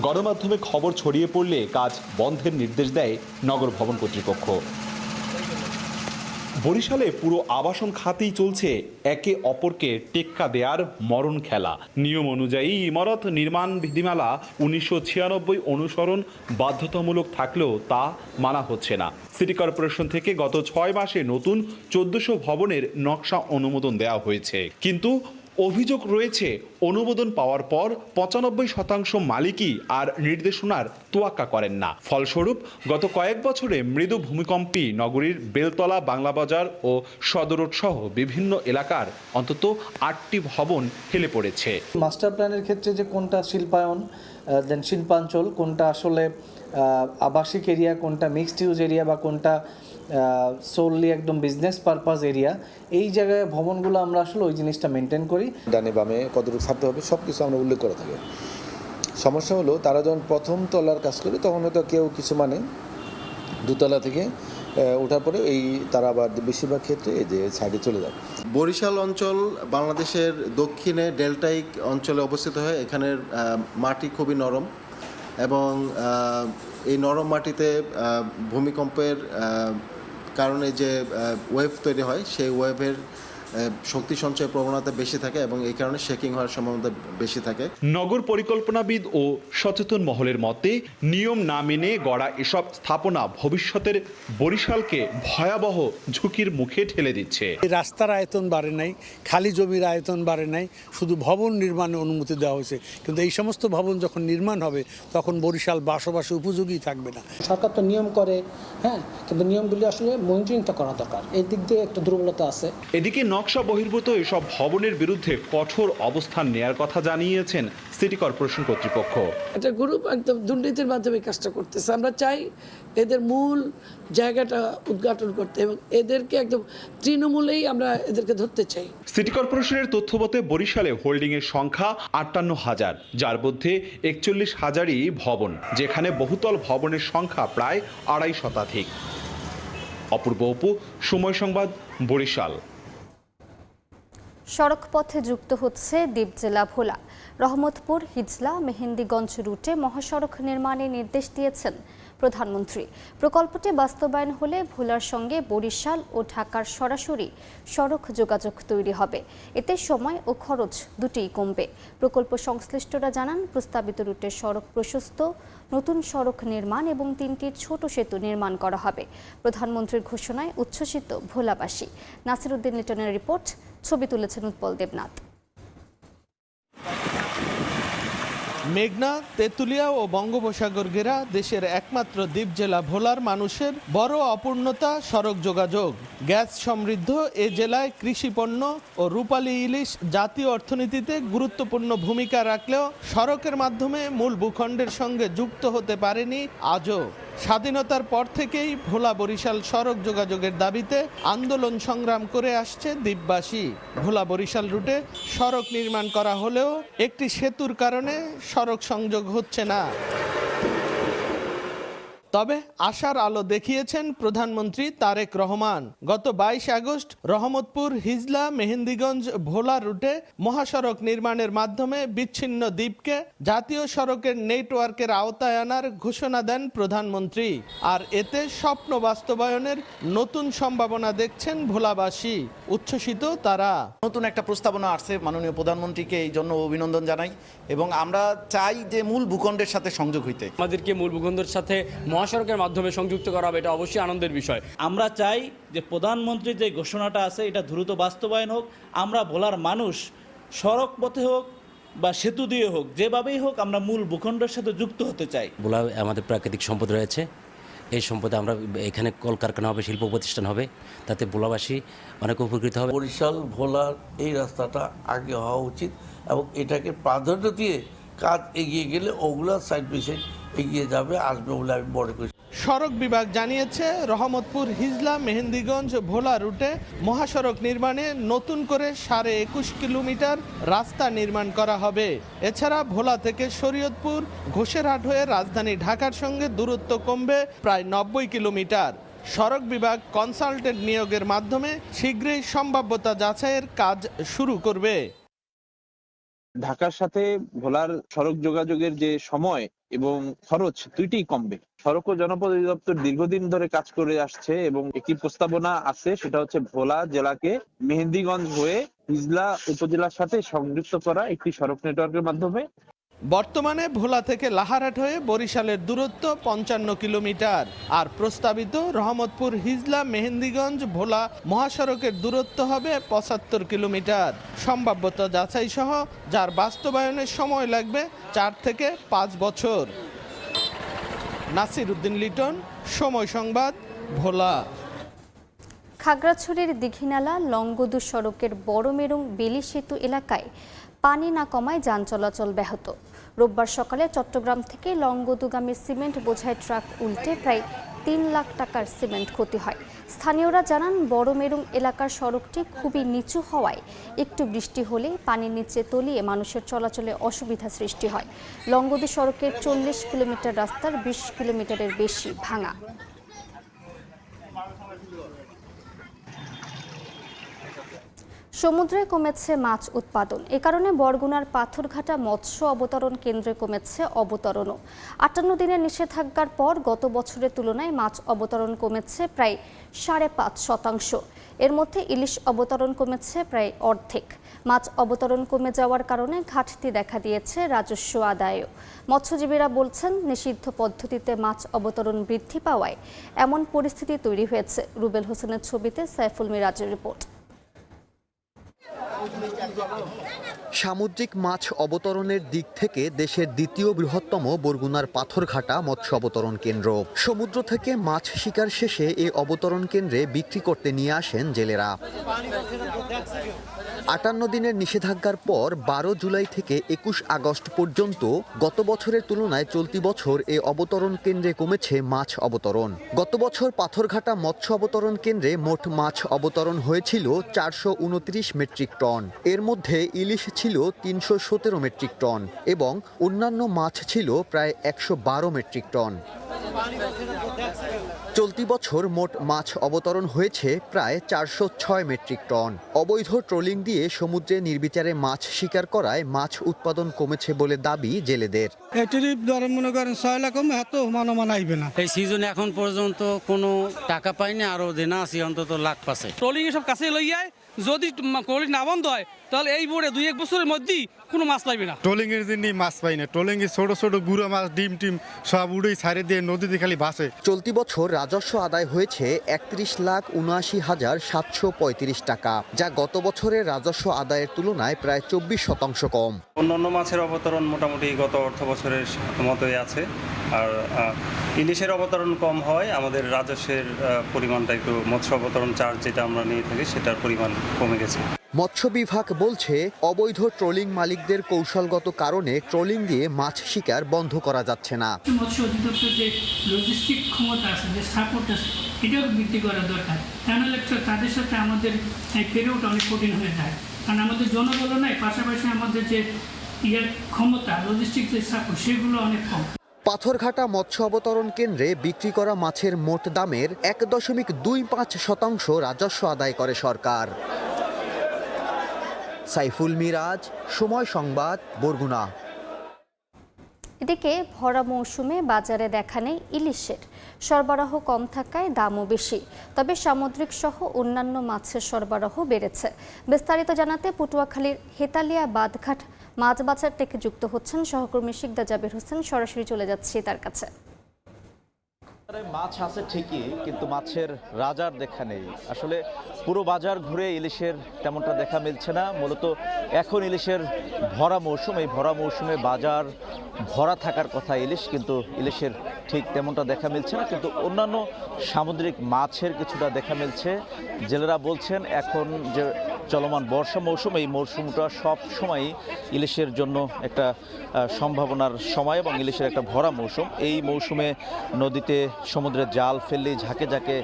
গণমাধ্যমে খবর ছড়িয়ে পড়লে কাজ বন্ধের নির্দেশ দেয় নগর ভবন কর্তৃপক্ষ। বরিশালে পুরো আবাসন খাতেই চলছে একে অপরকে টেক্কা দেওয়ার মরণ খেলা। নিয়ম অনুযায়ী ইমারত নির্মাণ বিধিমালা 1996 অনুসরণ বাধ্যতামূলক থাকলেও তা মানা হচ্ছে না। সিটি কর্পোরেশন থেকে গত 6 মাসে নতুন 1400 ভবনের নকশা অনুমোদন দেওয়া হয়েছে, কিন্তু অভিযোগ রয়েছে অনুমোদন পাওয়ার পর 95% মালিকই আর নির্দেশনার তোয়াক্কা করেন না। ফলস্বরূপ গত কয়েক বছরে মৃদু ভূমিকম্পে নগরীর বেলতলা, বাংলাবাজার ও সদর রোড সহ বিভিন্ন এলাকার অন্তত 8টি ভবন হেলে পড়েছে। মাস্টার প্ল্যানের ক্ষেত্রে যে কোনটা শিল্পায়ন, দেন শিল্পাঞ্চল, কোনটা আসলে আবাসিক এরিয়া, কোনটা মিক্সড ইউজ এরিয়া বা কোনটা সোললি একদম বিজনেস পারপাস এরিয়া, এই জায়গায় ভবনগুলো আমরা আসলে ওই জিনিসটা মেনটেন করি। ডানে বামে কতটুকু ছাড়তে হবে সব কিছু আমরা উল্লেখ করে থাকি। সমস্যা হলো তারা যখন প্রথম তলার কাজ করে তখন হয়তো কেউ কিছু মানে দোতলা থেকে ওঠার পরে তারা আবার বেশিরভাগ ক্ষেত্রে এই যে সাইডে চলে যায়। বরিশাল অঞ্চল বাংলাদেশের দক্ষিণে ডেল্টাইক অঞ্চলে অবস্থিত হয়। এখানের মাটি খুবই নরম এবং এই নরম মাটিতে ভূমিকম্পের কারণে যে ওয়েভ তৈরি হয় সেই ওয়েভের শক্তি সঞ্চয় প্রবণতা বেশি থাকে এবং এই কারণে শেকিং হওয়ার সম্ভাবনা বেশি থাকে। নগর পরিকল্পনাবিদ ও সচেতন মহলের মতে নিয়ম না মেনে গড়া এসব স্থাপনা ভবিষ্যতের বরিশালকে ভয়াবহ ঝুঁকির মুখে ঠেলে দিচ্ছে। রাস্তার আয়তন বাড়ে নাই, খালি জমির আয়তন বাড়ে নাই, শুধু ভবন নির্মাণে অনুমতি দেওয়া হয়েছে। কিন্তু এই সমস্ত ভবন যখন নির্মাণ হবে তখন বরিশাল বসবাসে উপযোগী থাকবে না। সরকার তো নিয়ম করে, হ্যাঁ, কিন্তু নিয়মগুলি আসলে মনিটরিংটা করা দরকার। এই দিক দিয়ে একটা দুর্বলতা আছে। এদিকে নকশা বহির্ভূত এসব ভবনের বিরুদ্ধে কঠোর অবস্থান নেয়ার কথা জানিয়েছেন সিটি কর্পোরেশন কর্তৃপক্ষ। এটা গ্রুপ একদম দুর্নীতির মাধ্যমে কাজটা করতেছে। আমরা চাই এদের মূল জায়গাটা উদ্ঘাটন করতে এবং এদেরকে একদম তৃণমূলেই আমরা এদেরকে ধরতে চাই। সিটি কর্পোরেশনের তথ্যমতে বরিশালে হোল্ডিংয়ের সংখ্যা 58,000, যার মধ্যে 41,000ই ভবন, যেখানে বহুতল ভবনের সংখ্যা প্রায় 2.5 শতাধিক। অপূর্ব অপু, সময় সংবাদ, বরিশাল। সড়কপথে যুক্ত হচ্ছে দ্বীপ জেলা ভোলা। রহমতপুর হিজলা মেহেন্দিগঞ্জ রুটে মহাসড়ক নির্মাণের নির্দেশ দিয়েছেন প্রধানমন্ত্রী। প্রকল্পটি বাস্তবায়ন হলে ভোলার সঙ্গে বরিশাল ও ঢাকার সরাসরি সড়ক যোগাযোগ তৈরি হবে। এতে সময় ও খরচ দুটিই কমবে। প্রকল্প সংশ্লিষ্টরা জানান, প্রস্তাবিত রুটের সড়ক প্রশস্ত, নতুন সড়ক নির্মাণ এবং 3টি ছোট সেতু নির্মাণ করা হবে। প্রধানমন্ত্রীর ঘোষণায় উচ্ছ্বসিত ভোলাবাসী। নাসিরউদ্দিন লিটনের রিপোর্ট, ছবি তুলেছেন উৎপল দেবনাথ। মেঘনা, তেঁতুলিয়া ও বঙ্গোপসাগর ঘেরা দেশের একমাত্র দ্বীপ জেলা ভোলার মানুষের বড় অপূর্ণতা সড়ক যোগাযোগ। গ্যাস সমৃদ্ধ এ জেলায় কৃষিপণ্য ও রূপালী ইলিশ জাতীয় অর্থনীতিতে গুরুত্বপূর্ণ ভূমিকা রাখলেও সড়কের মাধ্যমে মূল ভূখণ্ডের সঙ্গে যুক্ত হতে পারেনি আজও। স্বাধীনতার পর থেকেই ভোলা বরিশাল সড়ক যোগাযোগের দাবিতে আন্দোলন সংগ্রাম করে আসছে দ্বীপবাসী। ভোলা বরিশাল রুটে সড়ক নির্মাণ করা হলেও একটি সেতুর কারণে সড়ক সংযোগ হচ্ছে না। তবে আশার আলো দেখিয়েছেন প্রধানমন্ত্রী তারেক রহমান। গত 22 আগস্ট রহমতপুর হিজলা মেহেন্দিগঞ্জ ভোলা রুটে মহাসড়ক নির্মাণের মাধ্যমে বিচ্ছিন্ন দ্বীপকে জাতীয় সড়কের নেটওয়ার্কের আওতায় আনার ঘোষণা দেন প্রধানমন্ত্রী। আর এতে স্বপ্ন বাস্তবায়নের নতুন সম্ভাবনা দেখছেন ভোলাবাসী। উচ্ছ্বসিত তারা। নতুন একটা প্রস্তাবনা আসছে, মাননীয় প্রধানমন্ত্রীকে এই জন্য অভিনন্দন জানাই এবং আমরা চাই যে মূল ভূখণ্ডের সাথে সংযোগ হইতে। আমাদেরকে মূল ভূখণ্ডের সাথে মহাসড়কের মাধ্যমে সংযুক্ত করা হবে, এটা অবশ্যই আনন্দের বিষয়। আমরা চাই যে প্রধানমন্ত্রীর যে ঘোষণাটা আছে এটা দ্রুত বাস্তবায়ন হোক। আমরা ভোলার মানুষ সড়ক পথে হোক বা সেতু দিয়ে হোক, যেভাবেই হোক আমরা মূল ভূখণ্ডের সাথে যুক্ত হতে চাই। ভোলা আমাদের প্রাকৃতিক সম্পদ রয়েছে, এই সম্পদে আমরা এখানে কলকারখানা হবে, শিল্প প্রতিষ্ঠান হবে, তাতে ভোলাবাসী অনেক উপকৃত হবে। বরিশাল ভোলার এই রাস্তাটা আগে হওয়া উচিত এবং এটাকে প্রাধান্য দিয়ে কাজ এগিয়ে গেলে ওগুলা সাইড বাই সাইড এগিয়ে যাবে, আসবে বলে আমি মনে করি। সড়ক বিভাগ জানিয়েছে, রহমতপুর হিজলা মেহেন্দিগঞ্জ ভোলা রুটে মহাসড়ক নির্মাণে নতুন করে 21.5 কিলোমিটার রাস্তা নির্মাণ করা হবে। এছাড়া ভোলা থেকে শরীয়তপুর ঘোষেরহাট হয়ে রাজধানী ঢাকার সঙ্গে দূরত্ব কমবে প্রায় 90 কিলোমিটার। সড়ক বিভাগ কনসালটেন্ট নিয়োগের মাধ্যমে শীঘ্রই সম্ভাব্যতা যাচাইয়ের কাজ শুরু করবে। ঢাকার সাথে ভোলার সড়ক যোগাযোগের যে সময় এবং খরচ দুইটিই কমবে। সড়ক ও জনপদ অধিদপ্তর দীর্ঘদিন ধরে কাজ করে আসছে এবং একটি প্রস্তাবনা আছে, সেটা হচ্ছে ভোলা জেলাকে মেহেন্দিগঞ্জ হয়ে হিজলা উপজেলার সাথে সংযুক্ত করা একটি সড়ক নেটওয়ার্কের মাধ্যমে। বর্তমানে ভোলা থেকে লাহারাট হয়ে বরিশালের দূরত্ব 55 কিলোমিটার আর প্রস্তাবিত রহমতপুর হিজলা মেহেন্দিগঞ্জ ভোলা মহাসড়কের দূরত্ব হবে 75 কিলোমিটার। সম্ভাব্যতা যাচাই সহ যার বাস্তবায়নের সময় লাগবে 4 থেকে 5 বছর। নাসিরউদ্দিন লিটন, সময় সংবাদ, ভোলা। খাগড়াছড়ির দীঘিনালা লংগদু সড়কের বড় মেরুং বেলি সেতু এলাকায় পানি না কমায় যান চলাচল ব্যাহত। রোববার সকালে চট্টগ্রাম থেকে লংগদুগামী সিমেন্ট বোঝাই ট্রাক উল্টে প্রায় 3 লাখ টাকার সিমেন্ট ক্ষতি হয়। স্থানীয়রা জানান, বড় মেরুং এলাকার সড়কটি খুবই নিচু হওয়ায় একটু বৃষ্টি হলে পানির নিচে তলিয়ে মানুষের চলাচলে অসুবিধা সৃষ্টি হয়। লংগদু সড়কের 40 কিলোমিটার রাস্তার 20 কিলোমিটারের বেশি ভাঙা। সমুদ্রে কমেছে মাছ উৎপাদন। এ কারণে বরগুনার পাথরঘাটা মৎস্য অবতরণ কেন্দ্রে কমেছে অবতরণও। 58 দিনের নিষেধাজ্ঞার পর গত বছরের তুলনায় মাছ অবতরণ কমেছে প্রায় 5.5%। এর মধ্যে ইলিশ অবতরণ কমেছে প্রায় অর্ধেক। মাছ অবতরণ কমে যাওয়ার কারণে ঘাটতি দেখা দিয়েছে রাজস্ব আদায়েও। মৎস্যজীবীরা বলছেন, নিষিদ্ধ পদ্ধতিতে মাছ অবতরণ বৃদ্ধি পাওয়ায় এমন পরিস্থিতি তৈরি হয়েছে। রুবেল হোসেনের ছবিতে সাইফুল মিরাজের রিপোর্ট। সামুদ্রিক মাছ অবতরণের দিক থেকে দেশের দ্বিতীয় বৃহত্তম বরগুনার পাথরঘাটা মৎস্য অবতরণ কেন্দ্র। সমুদ্র থেকে মাছ শিকার শেষে এই অবতরণ কেন্দ্রে বিক্রি করতে নিয়ে আসেন জেলেরা। 58 দিনের নিষেধাজ্ঞার পর 12 জুলাই থেকে 21 আগস্ট পর্যন্ত গত বছরের তুলনায় চলতি বছর এই অবতরণ কেন্দ্রে কমেছে মাছ অবতরণ। গত বছর পাথরঘাটা মৎস্য অবতরণ কেন্দ্রে মোট মাছ অবতরণ হয়েছিল 429 মেট্রিক টন। টন। এর মধ্যে ইলিশ ছিল 317 মেট্রিক টন এবং অন্যান্য মাছ ছিল প্রায় 112 মেট্রিক টন। চলতি বছর মোট মাছ অবতরণ হয়েছে প্রায় 406 মেট্রিক টন। অবৈধ ট্রলিং দিয়ে সমুদ্রে নির্বিচারে মাছ শিকার করায় মাছ উৎপাদন কমেছে বলে দাবি জেলেদের। মনে করেন 6 লাখ এত মানমান আইবে না। এই সিজনে এখন পর্যন্ত কোনো টাকা পাইনি, আরো দেনা আছে অন্তত লাখ পাশে। ট্রলিং এসব কাছে লইয়ায় যদি ট্রলিং না বন্ধ হয় তাহলে এই বোর্ডে 2-1 বছরের মধ্যেই কোনো মাছ পাইবে না। ট্রলিং এর জন্য মাছ পাই না। ট্রলিং এর ছোট ছোট গুঁড়া মাছ ডিম টিম সব উড়েই ছাড়ে দিয়ে নদীতে খালি ভাসে। চলতি বছর রাজস্ব আদায় হয়েছে 31,79,735 টাকা, যা গত বছরের রাজস্ব আদায়ের তুলনায় প্রায় 24% কম। অন্যান্য মাছের অবতরণ মোটামুটি গত অর্থ বছরের মতোই আছে, আর ইলিশের অবতরণ কম হয়। আমাদের রাজস্বের পরিমাণটা একটু মৎস্য অবতরণ চার্জ যেটা আমরা নিয়ে থাকি সেটার পরিমাণ কমে গেছে। মৎস্য বিভাগ বলছে অবৈধ ট্রলিং মালিকদের কৌশলগত কারণে ট্রলিং দিয়ে মাছ শিকার বন্ধ করা যাচ্ছে না। মৎস্য অধিদপ্তর যে লজিস্টিক ক্ষমতা আছে, যে সাপোর্ট আছে, এটাও বৃদ্ধি করা দরকার। তাহলে তাদের সাথে আমাদের পেরিওটা অনেক কঠিন হয়ে যায়, কারণ আমাদের জনবল নাই, পাশাপাশি আমাদের যে ক্ষমতা লজিস্টিক যে সাপোর্ট সেগুলো অনেক কম। পাথরঘাটা মৎস্য অবতরণ কেন্দ্রে বিক্রি করা মাছের মোট দামের 1.25% রাজস্ব আদায় করে সরকার। সাইফুল মিরাজ, সময় সংবাদ, বরগুনা। এদিকে ভরা মৌসুমে বাজারে দেখা নেই ইলিশের। সরবরাহ কম থাকায় দামও বেশি, তবে সামুদ্রিক সহ অন্যান্য মাছের সরবরাহ বেড়েছে। বিস্তারিত জানাতে পটুয়াখালীর হেতালিয়া বাঁধঘাট মাছ বাজার থেকে যুক্ত হচ্ছেন সহকর্মী শিকদার জাবির হোসেন। সরাসরি চলে যাচ্ছি তার কাছে। মাছ আছে ঠিকই, কিন্তু মাছের রাজার দেখা নেই। আসলে পুরো বাজার ঘুরে ইলিশের তেমনটা দেখা মিলছে না। মূলত এখন ইলিশের ভরা মৌসুম, এই ভরা মৌসুমে বাজার ভরা থাকার কথা ইলিশ, কিন্তু ইলিশের ঠিক তেমনটা দেখা মিলছে না। কিন্তু অন্যান্য সামুদ্রিক মাছের কিছুটা দেখা মিলছে। জেলেরা বলছেন এখন যে চলমান বর্ষা মৌসুম, এই মৌসুমটা সব সময় ইলিশের জন্য একটা সম্ভাবনার সময় এবং ইলিশের একটা ভরা মৌসুম। এই মৌসুমে নদীতে সমুদ্রে জাল ফেললেই ঝাঁকে ঝাঁকে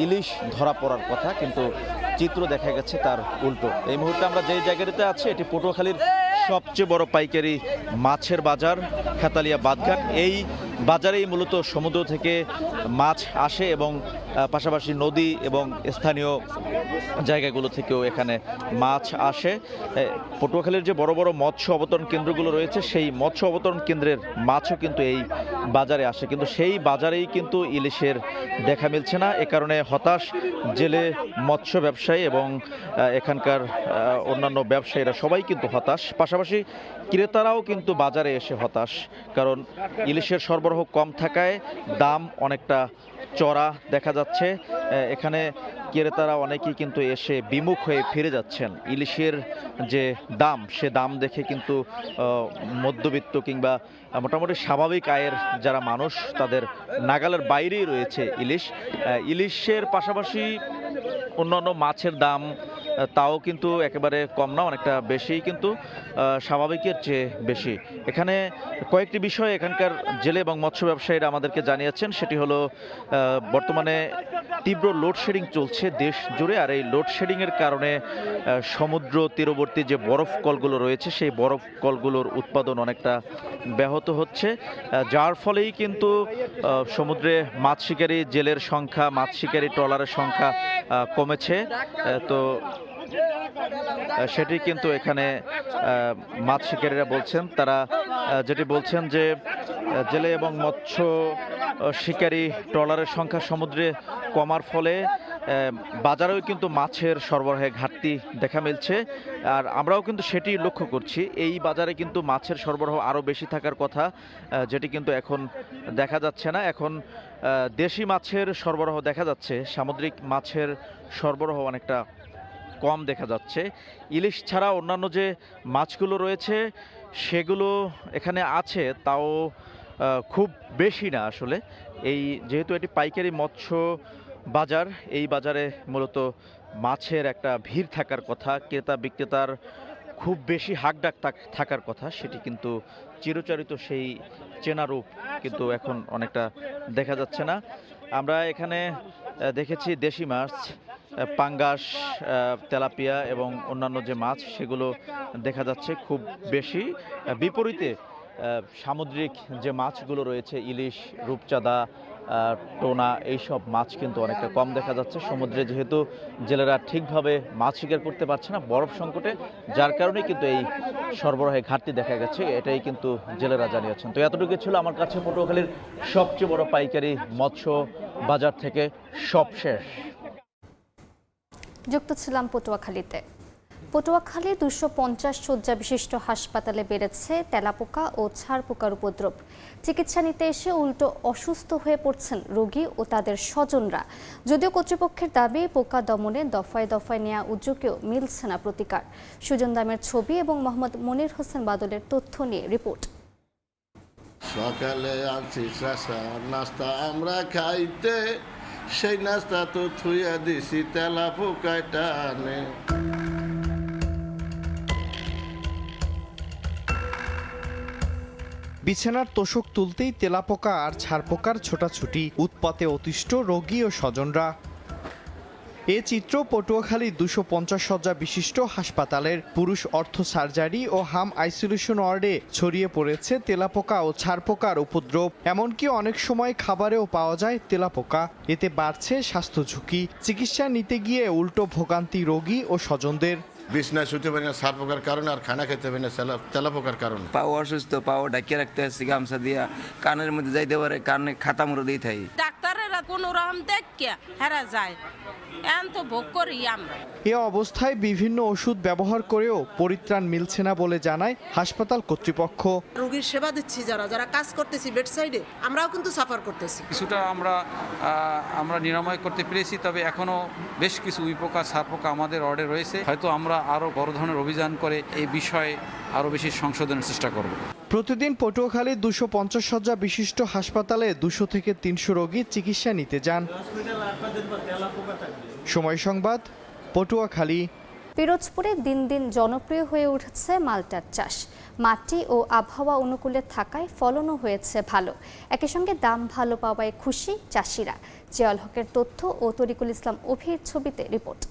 ইলিশ ধরা পড়ার কথা, কিন্তু চিত্র দেখা গেছে তার উল্টো। এই মুহূর্তে আমরা যেই জায়গাটিতে আছি এটি পটুয়াখালীর সবচেয়ে বড় পাইকারি মাছের বাজার হেতালিয়া বাঁধঘাট। এই বাজারেই মূলত সমুদ্র থেকে মাছ আসে এবং পাশাপাশি নদী এবং স্থানীয় জায়গাগুলো থেকেও এখানে মাছ আসে। পটুয়াখালীর যে বড় বড় মৎস্য অবতরণ কেন্দ্রগুলো রয়েছে সেই মৎস্য অবতরণ কেন্দ্রের মাছও কিন্তু এই বাজারে আসে, কিন্তু সেই বাজারেই কিন্তু ইলিশের দেখা মিলছে না। এ কারণে হতাশ জেলে মৎস্য ব্যবসায়ী এবং এখানকার অন্যান্য ব্যবসায়ীরা সবাই কিন্তু হতাশ। পাশাপাশি ক্রেতারাও কিন্তু বাজারে এসে হতাশ, কারণ ইলিশের সরবরাহ কম থাকায় দাম অনেকটা চড়া দেখা যাচ্ছে। এখানে ক্রেতারা অনেকেই কিন্তু এসে বিমুখ হয়ে ফিরে যাচ্ছেন। ইলিশের যে দাম, সে দাম দেখে কিন্তু মধ্যবিত্ত কিংবা মোটামুটি স্বাভাবিক আয়ের যারা মানুষ তাদের নাগালের বাইরেই রয়েছে ইলিশ। ইলিশের পাশাপাশি অন্যান্য মাছের দাম তাও কিন্তু একেবারে কম না, অনেকটা বেশি, কিন্তু স্বাভাবিকের চেয়ে বেশি। এখানে কয়েকটি বিষয় এখানকার জেলে এবং মৎস্য ব্যবসায়ীরা আমাদেরকে জানিয়েছেন। সেটি হলো বর্তমানে তীব্র লোডশেডিং চলছে দেশ জুড়ে, আর এই লোডশেডিংয়ের কারণে সমুদ্র তীরবর্তী যে বরফ কলগুলো রয়েছে সেই বরফ কলগুলোর উৎপাদন অনেকটা ব্যাহত হচ্ছে, যার ফলেই কিন্তু সমুদ্রে মাছ শিকারী জেলের সংখ্যা, মাছ শিকারী ট্রলারের সংখ্যা কমেছে। তো সেটি কিন্তু এখানে মাছ শিকারীরা বলছেন। তারা যেটি বলছেন যে জেলে এবং মৎস্য শিকারী ট্রলারের সংখ্যা সমুদ্রে কমার ফলে বাজারেও কিন্তু মাছের সরবরাহে ঘাটতি দেখা মিলছে, আর আমরাও কিন্তু সেটি লক্ষ্য করছি। এই বাজারে কিন্তু মাছের সরবরাহ আরও বেশি থাকার কথা, যেটি কিন্তু এখন দেখা যাচ্ছে না। এখন দেশি মাছের সরবরাহ দেখা যাচ্ছে, সামুদ্রিক মাছের সরবরাহ অনেকটা কম দেখা যাচ্ছে। ইলিশ ছাড়া অন্যান্য যে মাছগুলো রয়েছে সেগুলো এখানে আছে, তাও খুব বেশি না আসলে। এই যেহেতু এটি পাইকারি মৎস্য বাজার, এই বাজারে মূলত মাছের একটা ভিড় থাকার কথা, ক্রেতা বিক্রেতার খুব বেশি হাকডাক থাকার কথা, সেটি কিন্তু চিরচরিত সেই চেনা রূপ কিন্তু এখন অনেকটা দেখা যাচ্ছে না। আমরা এখানে দেখেছি দেশি মাছ, পাঙ্গাস, তেলাপিয়া এবং অন্যান্য যে মাছ সেগুলো দেখা যাচ্ছে খুব বেশি। বিপরীতে সামুদ্রিক যে মাছগুলো রয়েছে ইলিশ, রূপচাঁদা, টোনা এইসব মাছ কিন্তু অনেকটা কম দেখা যাচ্ছে। সমুদ্রে যেহেতু জেলেরা ঠিকভাবে মাছ শিকার করতে পারছে না বরফ সংকটে, যার কারণে কিন্তু এই সরবরাহে ঘাটতি দেখা গেছে, এটাই কিন্তু জেলেরা জানিয়েছেন। তো এতটুকু ছিল আমার কাছে পটুয়াখালীর সবচেয়ে বড় পাইকারি মৎস্য বাজার থেকে সব শেষ। যুক্ত ছিলাম পটুয়াখালীতে। পটুয়াখালী 250 শয্যা বিশিষ্ট হাসপাতালে বেড়েছে তেলাপোকা ও ছারপোকার উপদ্রব। চিকিৎসা নিতে এসে উল্টো অসুস্থ হয়ে পড়ছেন রোগী ও তাদের স্বজনরা। যদিও কর্তৃপক্ষের দাবি পোকা দমনে দফায় দফায় নেওয়া উদ্যোগেও মিলছে না প্রতিকার। সুজন দামের ছবি এবং মোহাম্মদ মনির হোসেন বাদলের তথ্য নিয়ে রিপোর্ট। সকালে আনছি নাস্তা আমরা খাইতে, সেই নাস্তা তো থুইয়া দিছি তেলাপোকায় টানে। বিছানার তোষক তুলতেই তেলাপোকা আর ছারপোকার ছোটাছুটি, উৎপাতে অতিষ্ঠ রোগী ও স্বজনরা। এ চিত্র পটুয়াখালী 250 শয্যা বিশিষ্ট হাসপাতালের পুরুষ অর্থো সার্জারি ও হাম আইসোলেশন ওয়ার্ডে ছড়িয়ে পড়েছে তেলাপোকা ও ছারপোকার উপদ্রব। এমনকি অনেক সময় খাবারেও পাওয়া যায় তেলাপোকা। এতে বাড়ছে স্বাস্থ্য ঝুঁকি। চিকিৎসা নিতে গিয়ে উল্টো ভোগান্তি রোগী ও স্বজনদের। বিছনায় শুতে পারি না ছারপোকার কারণে, আর খানা খেতে পারি না তেলাপোকার কারণে। পাও অসুস্থ, পাও ঢাকিয়ে রাখতে আসছি গামছা দিয়া, কানের মধ্যে যাইতে পারে, কানে খাতা মুড়ো দিয়ে থাই। ডাক্তারেরা কোনো রকম দেখে হেরা যায়, এখন তো ভোগ করি আমরা। এ অবস্থায় বিভিন্ন ওষুধ ব্যবহার করেও পরিত্রাণ মিলছে না বলে জানায় হাসপাতাল কর্তৃপক্ষ। রোগীর সেবা দিচ্ছি, যারা কাজ করতেছি বেড সাইডে, আমরাও কিন্তু সাফার করতেছি। কিছুটা আমরা নিরাময় করতে পেরেছি, তবে এখনো বেশ কিছু উইপোকা ছারপোকা আমাদের ওয়ার্ডে রয়েছে। হয়তো আমরা আরো বড় ধরনের অভিযান করে এই বিষয়ে আরো বেশি সংশোধনের চেষ্টা করব। প্রতিদিন পটুয়াখালী 250 শয্যা বিশিষ্ট হাসপাতালে 200 থেকে 300 রোগী চিকিৎসা নিতে যান। সময় সংবাদ, পটুয়াখালী। পিরোজপুরে দিন দিন জনপ্রিয় হয়ে উঠেছে মালটার চাষ। মাটি ও আবহাওয়া অনুকূলে থাকায় ফলনও হয়েছে ভালো। একই সঙ্গে দাম ভালো পাওয়ায় খুশি চাষিরা। জিয়াউল হকের তথ্য ও তরিকুল ইসলাম অভির ছবিতে রিপোর্ট।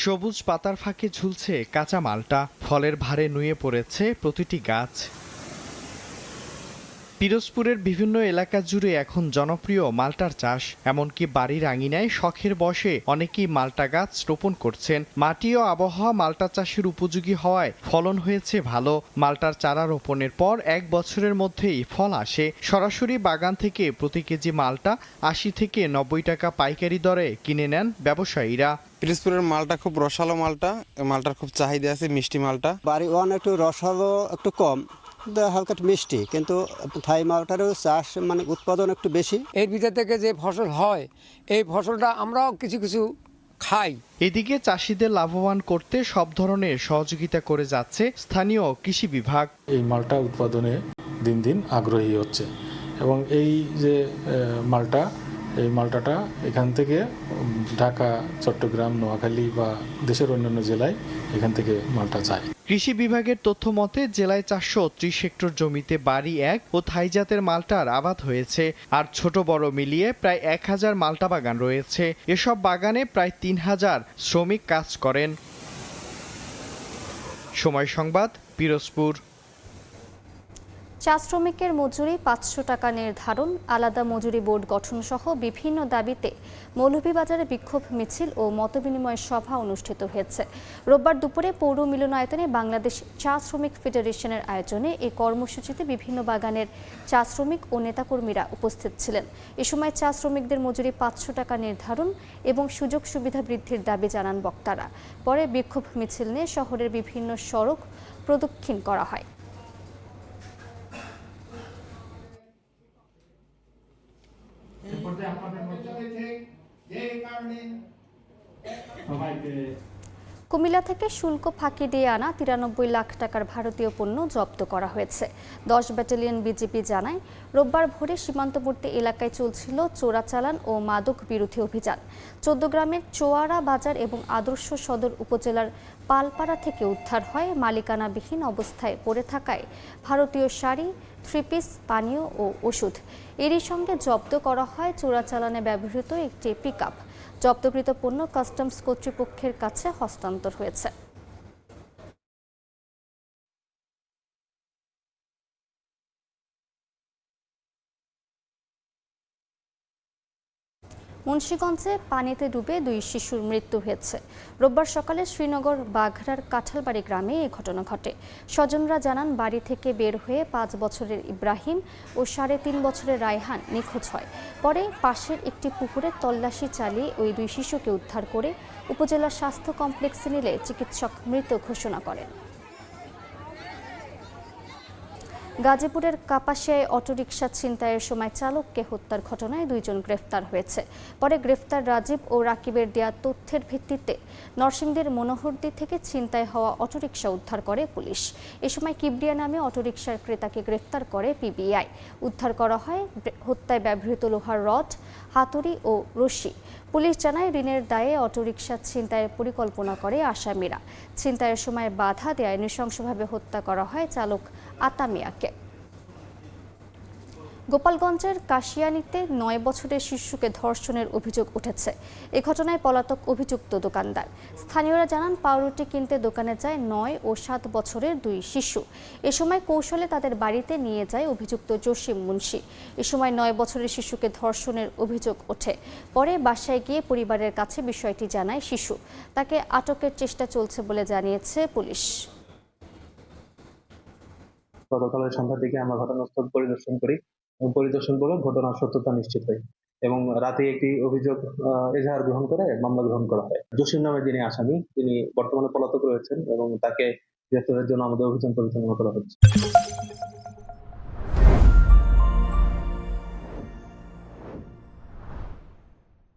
সবুজ পাতার ফাঁকে ঝুলছে কাঁচা মালটা, ফলের ভারে নুয়ে পড়েছে প্রতিটি গাছ। পিরোজপুরের বিভিন্ন এলাকা জুড়ে এখন জনপ্রিয় মালটার চাষ। এমনকি বাড়ির আঙিনায় শখের বসে অনেকেই মালটা গাছ রোপণ করছেন। মাটি ও আবহাওয়া মালটা চাষের উপযোগী হওয়ায় ফলন হয়েছে ভালো। মালটার চারা রোপণের পর 1 বছরের মধ্যেই ফল আসে। সরাসরি বাগান থেকে প্রতি কেজি মালটা 80 থেকে 90 টাকা পাইকারি দরে কিনে নেন ব্যবসায়ীরা। পিরোজপুরের মালটা খুব রসালো মালটা, মালটার খুব চাহিদা আছে, মিষ্টি মালটা। বাড়ি ওয়ান একটু রসালো একটু কম, হালকা একটু মিষ্টি, কিন্তু থাই মালটারও চাষ মানে উৎপাদন একটু বেশি। এর ভিতর থেকে যে ফসল হয় এই ফসলটা আমরাও কিছু কিছু খাই। এদিকে চাষিদের লাভবান করতে সব ধরনের সহযোগিতা করে যাচ্ছে স্থানীয় কৃষি বিভাগ। এই মালটা উৎপাদনে দিন দিন আগ্রহী হচ্ছে এবং এই যে এই মালটাটা এখান থেকে ঢাকা, চট্টগ্রাম, নোয়াখালী বা দেশের অন্যান্য জেলায় এখান থেকে মালটা যায়। কৃষি বিভাগের তথ্য মতে জেলায় 430 হেক্টর জমিতে বাড়ি 1 ও থাই জাতের মালটার আবাদ হয়েছে। আর ছোট বড় মিলিয়ে প্রায় 1000 মালটা বাগান রয়েছে। এসব বাগানে প্রায় 3000 শ্রমিক কাজ করেন। সময় সংবাদ, পিরোজপুর। চা শ্রমিকের মজুরি 500 টাকা নির্ধারণ, আলাদা মজুরি বোর্ড গঠন সহ বিভিন্ন দাবিতে মৌলভীবাজারে বিক্ষোভ মিছিল ও মতবিনিময় সভা অনুষ্ঠিত হয়েছে। রোববার দুপুরে পৌর মিলনায়তনে বাংলাদেশ চা শ্রমিক ফেডারেশনের আয়োজনে এই কর্মসূচিতে বিভিন্ন বাগানের চা শ্রমিক ও নেতাকর্মীরা উপস্থিত ছিলেন। এ সময় চা শ্রমিকদের মজুরি 500 টাকা নির্ধারণ এবং সুযোগ সুবিধা বৃদ্ধির দাবি জানান বক্তারা। পরে বিক্ষোভ মিছিল নিয়ে শহরের বিভিন্ন সড়ক প্রদক্ষিণ করা হয়। কুমিল্লা থেকে শুল্ক ফাঁকি দিয়ে আনা 93 লাখ টাকার ভারতীয় পণ্য জব্দ করা হয়েছে। 10 ব্যাটালিয়ন বিজিবি জানায়, রোববার ভোরে সীমান্তবর্তী এলাকায় চলছিল চোরাচালান ও মাদক বিরোধী অভিযান। 14 গ্রামের চোয়ারা বাজার এবং আদর্শ সদর উপজেলার পালপাড়া থেকে উদ্ধার হয় মালিকানাবিহীন অবস্থায় পড়ে থাকায় ভারতীয় শাড়ি, 3 পিস, পানীয় ও ওষুধ। এরই সঙ্গে জব্দ করা হয় চোরাচালানে ব্যবহৃত একটি পিকআপ। জব্দকৃত পণ্য কাস্টমস কর্তৃপক্ষের কাছে হস্তান্তর হয়েছে। মুন্সিগঞ্জে পানিতে ডুবে 2 শিশুর মৃত্যু হয়েছে। রোববার সকালে শ্রীনগর বাঘরার কাঁঠালবাড়ি গ্রামে এই ঘটনা ঘটে। স্বজনরা জানান, বাড়ি থেকে বের হয়ে 5 বছরের ইব্রাহিম ও 3.5 বছরের রায়হান নিখোঁজ হয়। পরে পাশের একটি পুকুরে তল্লাশি চালিয়ে ওই 2 শিশুকে উদ্ধার করে উপজেলা স্বাস্থ্য কমপ্লেক্সে নিলে চিকিৎসক মৃত ঘোষণা করেন। গাজীপুরের কাপাসিয়ায় অটোরিকশা ছিনতাইয়ের সময় চালককে হত্যার ঘটনায় 2 জন গ্রেফতার হয়েছে। পরে গ্রেফতার রাজীব ও রাকিবের দেয়া তথ্যের ভিত্তিতে নরসিংদীর মনোহরদী থেকে ছিনতাই হওয়া অটোরিকশা উদ্ধার করে পুলিশ। এ সময় কিবরিয়া নামে অটোরিকশার ক্রেতাকে গ্রেফতার করে পিবিআই। উদ্ধার করা হয় হত্যায় ব্যবহৃত লোহার রড, হাতুড়ি ও রশি। পুলিশ জানায়, ঋণের দায়ে অটোরিকশা ছিনতাইয়ের পরিকল্পনা করে আসামিরা। ছিনতাইয়ের সময় বাধা দেয়ায় নৃশংসভাবে হত্যা করা হয় চালক আতামিয়াকে। গোপালগঞ্জের কাশিয়ানীতে 9 বছরের শিশুকে ধর্ষণের অভিযোগ উঠেছে। এ ঘটনায় পলাতক অভিযুক্ত দোকানদার। স্থানীয়রা জানান, পাউরুটি কিনতে দোকানে যায় 9 ও 7 বছরের 2 শিশু। এ সময় কৌশলে তাদের বাড়িতে নিয়ে যায় অভিযুক্ত জসিম মুন্সি। এ সময় 9 বছরের শিশুকে ধর্ষণের অভিযোগ ওঠে। পরে বাসায় গিয়ে পরিবারের কাছে বিষয়টি জানায় শিশু। তাকে আটকের চেষ্টা চলছে বলে জানিয়েছে পুলিশ। গতকালের সন্ধ্যার দিকে আমরা ঘটনাস্থল পরিদর্শন করি এবং পরিদর্শন করে ঘটনার সত্যতা নিশ্চিত হয় এবং রাতে একটি অভিযোগ এজাহার গ্রহণ করে মামলা গ্রহণ করা হয়। জসিম নামে যিনি আসামি, তিনি বর্তমানে পলাতক রয়েছেন এবং তাকে গ্রেফতারের জন্য আমাদের অভিযান পরিচালনা করা হচ্ছে।